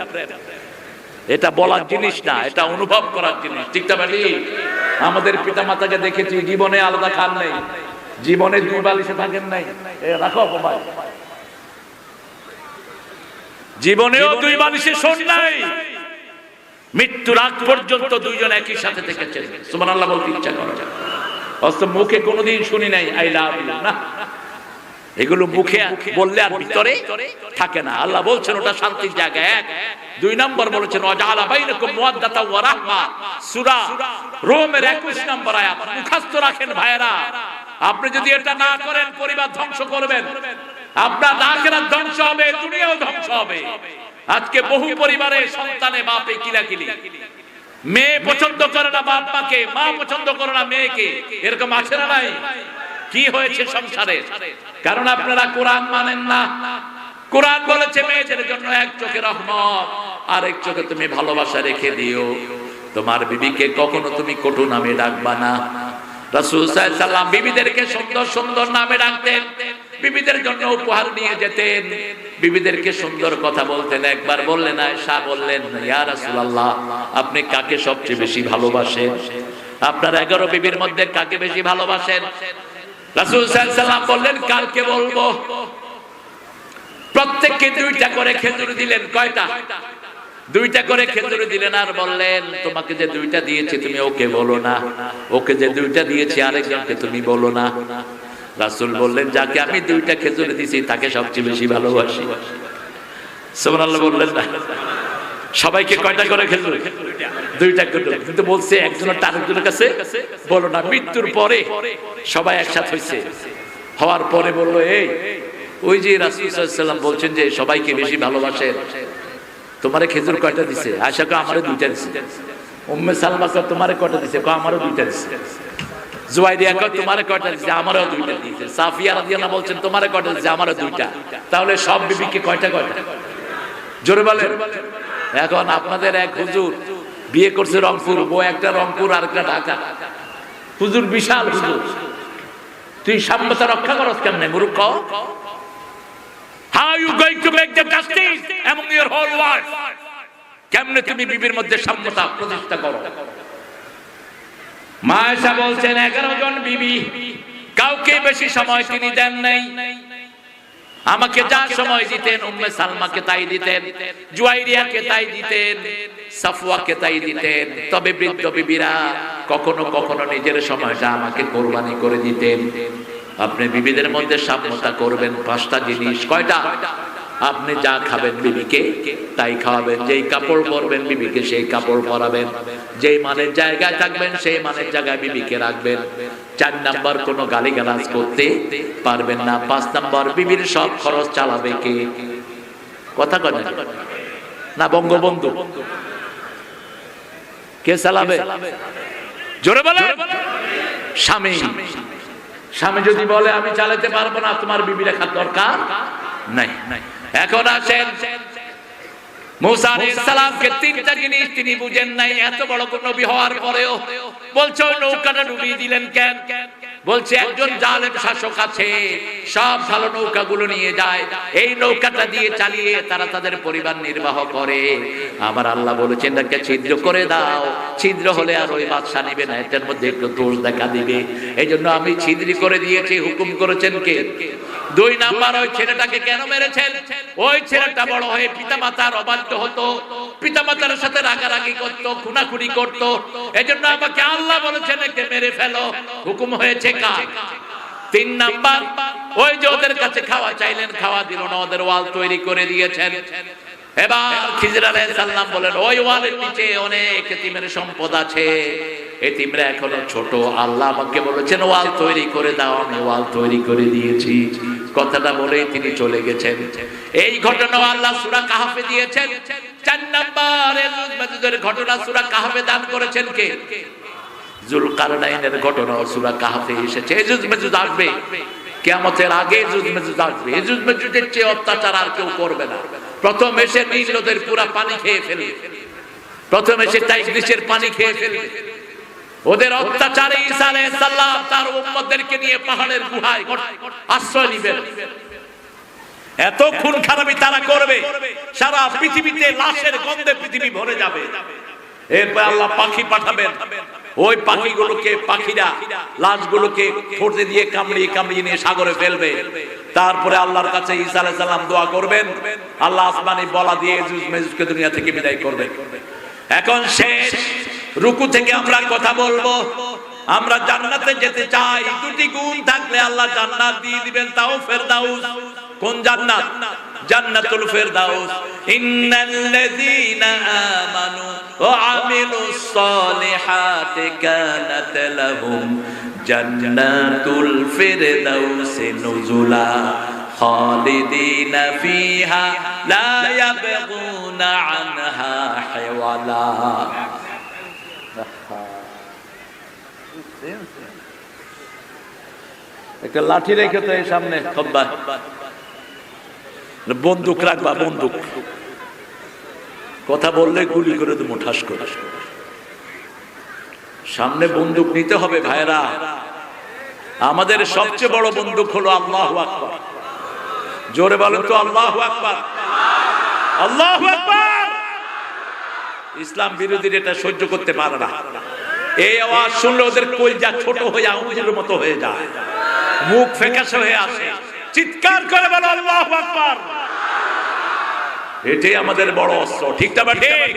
এটা বলার জিনিস না, এটা অনুভব করার জিনিস। ঠিক না ভাই? আমাদের পিতা মাতাকে দেখেছি জীবনে আলাদা খান নেই, জীবনে দুই বালিশে থাকেন নাই। রাখো ভাই, জীবনেও দুই বালিশে শোন নাই, মৃত্যুর আগ পর্যন্ত দুইজন একই সাথে থেকেছেন। সুবহানাল্লাহ বলতে ইচ্ছা করে, অথচ মুখে কোনোদিন শুনি নাই আই লাভ ইউ। না, এগুলো মুখে বললে আর ভিতরে থাকে না। আল্লাহ বলছেন ওটা শান্তির জায়গা। এক, দুই নম্বর বলেছেন ওয়াজআলা বাইনাকুম মুওয়াদ্দাতা ওয়া রাহমা, সূরা রোমের 21 নম্বর আয়াত। মুখস্থ রাখেন ভাইরা, আপনি যদি এটা না করেন পরিবার ধ্বংস করবেন, আপনার আখিরাত ধ্বংস হবে, দুনিয়াও ধ্বংস হবে। আজকে বহু পরিবারে সন্তানে বাপে কিলাকিলি, মেয়ে পছন্দ করে না বাপ মাকে, মা পছন্দ করে না মেয়েকে, এরকম আছে না নাই? কি হয়েছে সংসারে? কারণ আপনারা কোরআন মানেন না। কোরআন বলেছে মেয়েদের জন্য এক চোখে রহমত, আরেক চোখে তুমি ভালোবাসা রেখে দিও। তোমার বিবিকে কখনো তুমি কটু নামে ডাকবা না। রাসূল সাল্লাল্লাহু আলাইহি ওয়াসাল্লাম বিবিদেরকে সুন্দর সুন্দর নামে ডাকতেন, বিবিদের জন্য উপহার নিয়ে যেতেন, বিবিদেরকে সুন্দর কথা বলতেন। একবার বললেন, আয়েশা বললেন, ইয়া রাসূলুল্লাহ, আপনি কাকে সবচেয়ে বেশি ভালোবাসেন? আপনার 11 বিবির মধ্যে কাকে বেশি ভালোবাসেন? রাসূল সাল্লাল্লাহু আলাইহি ওয়াসাল্লাম বললেন, কালকে বলবো। প্রত্যেককে 2টা করে খেজুর দিলেন। কয়টা? 2টা করে খেজুর দিলেন। আর বললেন, তোমাকে যে 2টা দিয়েছি তুমি ওকে বলো না, ওকে যে 2টা দিয়েছি আরেকজনকে তুমি বলো না। রাসূল বললেন, যাকে আমি 2টা খেজুর দিয়েছি তাকে সবচেয়ে বেশি ভালোবাসি। সুবহানাল্লাহ বললেন না? সবাইকে কয়টা করে খেজুর? 2টা করে। কিন্তু বলছে একজনের আরেকজনের কাছে বলো না। মৃত্যুর পরে সবাই একসাথে হইছে, হওয়ার পরে বললো, এই ওই যে রাসূল সাল্লাল্লাহু আলাইহি ওয়াসাল্লাম বলছেন যে সবাইকে বেশি ভালোবাসেন, তোমারে খেজুর কয়টা দিছে? আয়েশা কয়, আমারে 2টা দিছে। উম্মে সালমা কয়, তোমারে কয়টা দিছে? কয়, আমারও 2টা দিছে। জুয়াইরিয়া কয়, তোমারে কয়টা দিছে? আমারও 2টা দিয়েছে। সাফিয়া রাদিয়াল্লাহু বলছেন, তোমারে কয়টা দিছে? আমারও 2টা। তাহলে সব বিবিকে কয়টা কয়টা? জোরে বলেন। এখন আপনাদের এক হুজুর বিয়ে করছে রংপুর, বউ একটা রংপুর আর একটা ঢাকা। হুজুর বিশাল হুজুর, তুই সাম্যতা রক্ষা করস কেমনে মূর্খ? How you going to make the justice among your whole life? কেমনে তুমি বিবির মধ্যে সাম্যতা প্রতিষ্ঠা করো? মা আয়েশা বলছেন 11 জন বিবি, কাউকে বেশি সময় তিনি দেন নাই। আমাকে যা সময় দিতেন উম্মে সালমাকে তাই দিতেন, জুয়াইরিয়াকে তাই দিতেন, সাফওয়াকে তাই দিতেন। তবে বৃদ্ধ বিবিরা কখনো কখনো নিজের সময়টা আমাকে কোরবানি করে দিতেন। আপনি বিবিদের মধ্যে সাম্যতা করবেন 5টা জিনিস। কয়টা? আপনি যা খাবেন বিবিকে তাই খাওয়াবেন, যেই কাপড় পরবেন বিবিকে সেই কাপড় পরাবেন, যেই মানের জায়গায় থাকবেন সেই মানের জায়গায় বিবিকে রাখবেন। 4 নাম্বার, কোনো গালিগালাজ করতে পারবেন না। 5 নাম্বার, বিবির সব খরচ চালাবে কে? কথা কয় না? বঙ্গবন্ধু কে চালাবে? জোরে বলেন। স্বামী। স্বামী যদি বলে আমি চালাতে পারবো না, তোমার বিবি রাখার দরকার নাই। এখন আসেন, মুসা আলাইহিস সালামকে 3টা জিনিস তিনি বুঝেন নাই। এত বড় কোন নবী হওয়ার পরেও বলছে ওই নৌকাটা ডুবিয়ে দিলেন কেন? বলছে একজন জালেম শাসক আছে, সব ভালো নৌকাগুলো নিয়ে যায়, এই নৌকাটা দিয়ে চালিয়ে তারা তাদের পরিবার নির্বাহ করে। আমার আল্লাহ বলেছেন এটাকে ছিদ্র করে দাও, ছিদ্র হলে আর ওই বাদশা নিবে না, এটার মধ্যে একটু দোষ দেখা দিবে। এই জন্য আমি ছিদ্রি করে দিয়েছি। হুকুম করেছেন কে? 2 নাম্বার, ওই ছেলেটাকে কেন মেরেছেন? ওই ছেলেটা বড় হয়ে পিতামাতার অবাধ্য হতো, পিতামাতার সাথে রাগারাগি করতো, খুনাখুনি করতো। এজন্য আমাকে আল্লাহ বলেছেন একে মেরে ফেলো। হুকুম হয়েছে কার? 3 নাম্বার, ওই যে ওদের কাছে খাওয়া চাইলেন, খাওয়া দিল না, ওদের ওয়াল তৈরি করে দিয়েছেন। এবার খিজির আলাইহিস সালাম বলেন ওই ওয়ালের নিচে অনেক এতিমের সম্পদ আছে, এতিমরা এখনো ছোট, আল্লাহ আমাকে বলেছেন ওয়াল তৈরি করে দাও, আমি ওয়াল তৈরি করে দিয়েছি। কথাটা বলেই তিনি চলে গেছেন। এই ঘটনা আল্লাহ সূরা কাহফে দিয়েছেন। 4 নাম্বার এজুজ মাজুজের ঘটনা সূরা কাহফে দান করেছেন কে? যুলকারনাইনের ঘটনা সূরা কাহফে এসেছে। এজুজ মাজুজ আসবে কিয়ামতের আগে, এজুজ মাজুজ আসবে। এজুজ মাজুজের চেয়ে অত্যাচার আর কেউ করবে না। প্রথম এসে নীল নদের পুরা পানি খেয়ে ফেলবে, প্রথম এসে টাইগ্রিসের পানি খেয়ে ফেলবে। ওদের অত্যাচারে ঈসা আলাইহিস সালাম তার উম্মতদেরকে নিয়ে পাহাড়ের গুহায় আশ্রয় নেবেন। এত খুন খারাপি তারা করবে, সারা পৃথিবীতে লাশের গন্ধে পৃথিবী ভরে যাবে। এরপর আল্লাহ পাখি পাঠাবেন, ওই পাখিগুলোকে, পাখিরা লাশগুলোকে ঠোঁটে দিয়ে কামড়িয়ে কামড়িয়ে নিয়ে সাগরে ফেলবে। তারপরে আল্লাহর কাছে ঈসা আলাইহিস সালাম দোয়া করবেন, আল্লাহ আসমানি বলা দিয়ে যুজ মেজুজকে দুনিয়া থেকে বিদায় করবেন। এখন শেষ রুকু থেকে আমরা কথা বলবো। আমরা জান্নাতে যেতে চাই, দুটি গুণ থাকলে আল্লাহ জান্নাত দিয়ে দিবেন, তাও ফেরদাউস। কোন জান্নাত? জান্নাতুল ফেরদাউস। ইন্নাল্লাযীনা আমানু ওয়া আমিলুস সালিহাতি কানাত লাহুম জান্নাতুল ফিরদাউস নুজুলা খালিদিনা ফিহা লা ইয়াবগুনা আনহা হিওয়ালা। একটা লাঠি রেখে তো এই সামনে খব্বা, বন্দুক রাখবা, বন্দুক। কথা বললে গুলি করে দেবো ঠাস করে। সামনে বন্দুক নিতে হবে ভাইরা। আমাদের সবচেয়ে বড় বন্দুক হলো আল্লাহু আকবার। জোরে বলেন তো আল্লাহু আকবার, আল্লাহু আকবার। ইসলাম বিরোধীরা এটা সহ্য করতে পারে না। এই আওয়াজ শুনলে ওদের কলজা ছোট হয়ে আঙুলের মতো হয়ে যায়, মুখ ফ্যাকাশে হয়ে আসে, চিৎকার করে বলো আল্লাহু আকবার। এটাই আমাদের বড় অস্ত্র, ঠিক না ঠিক?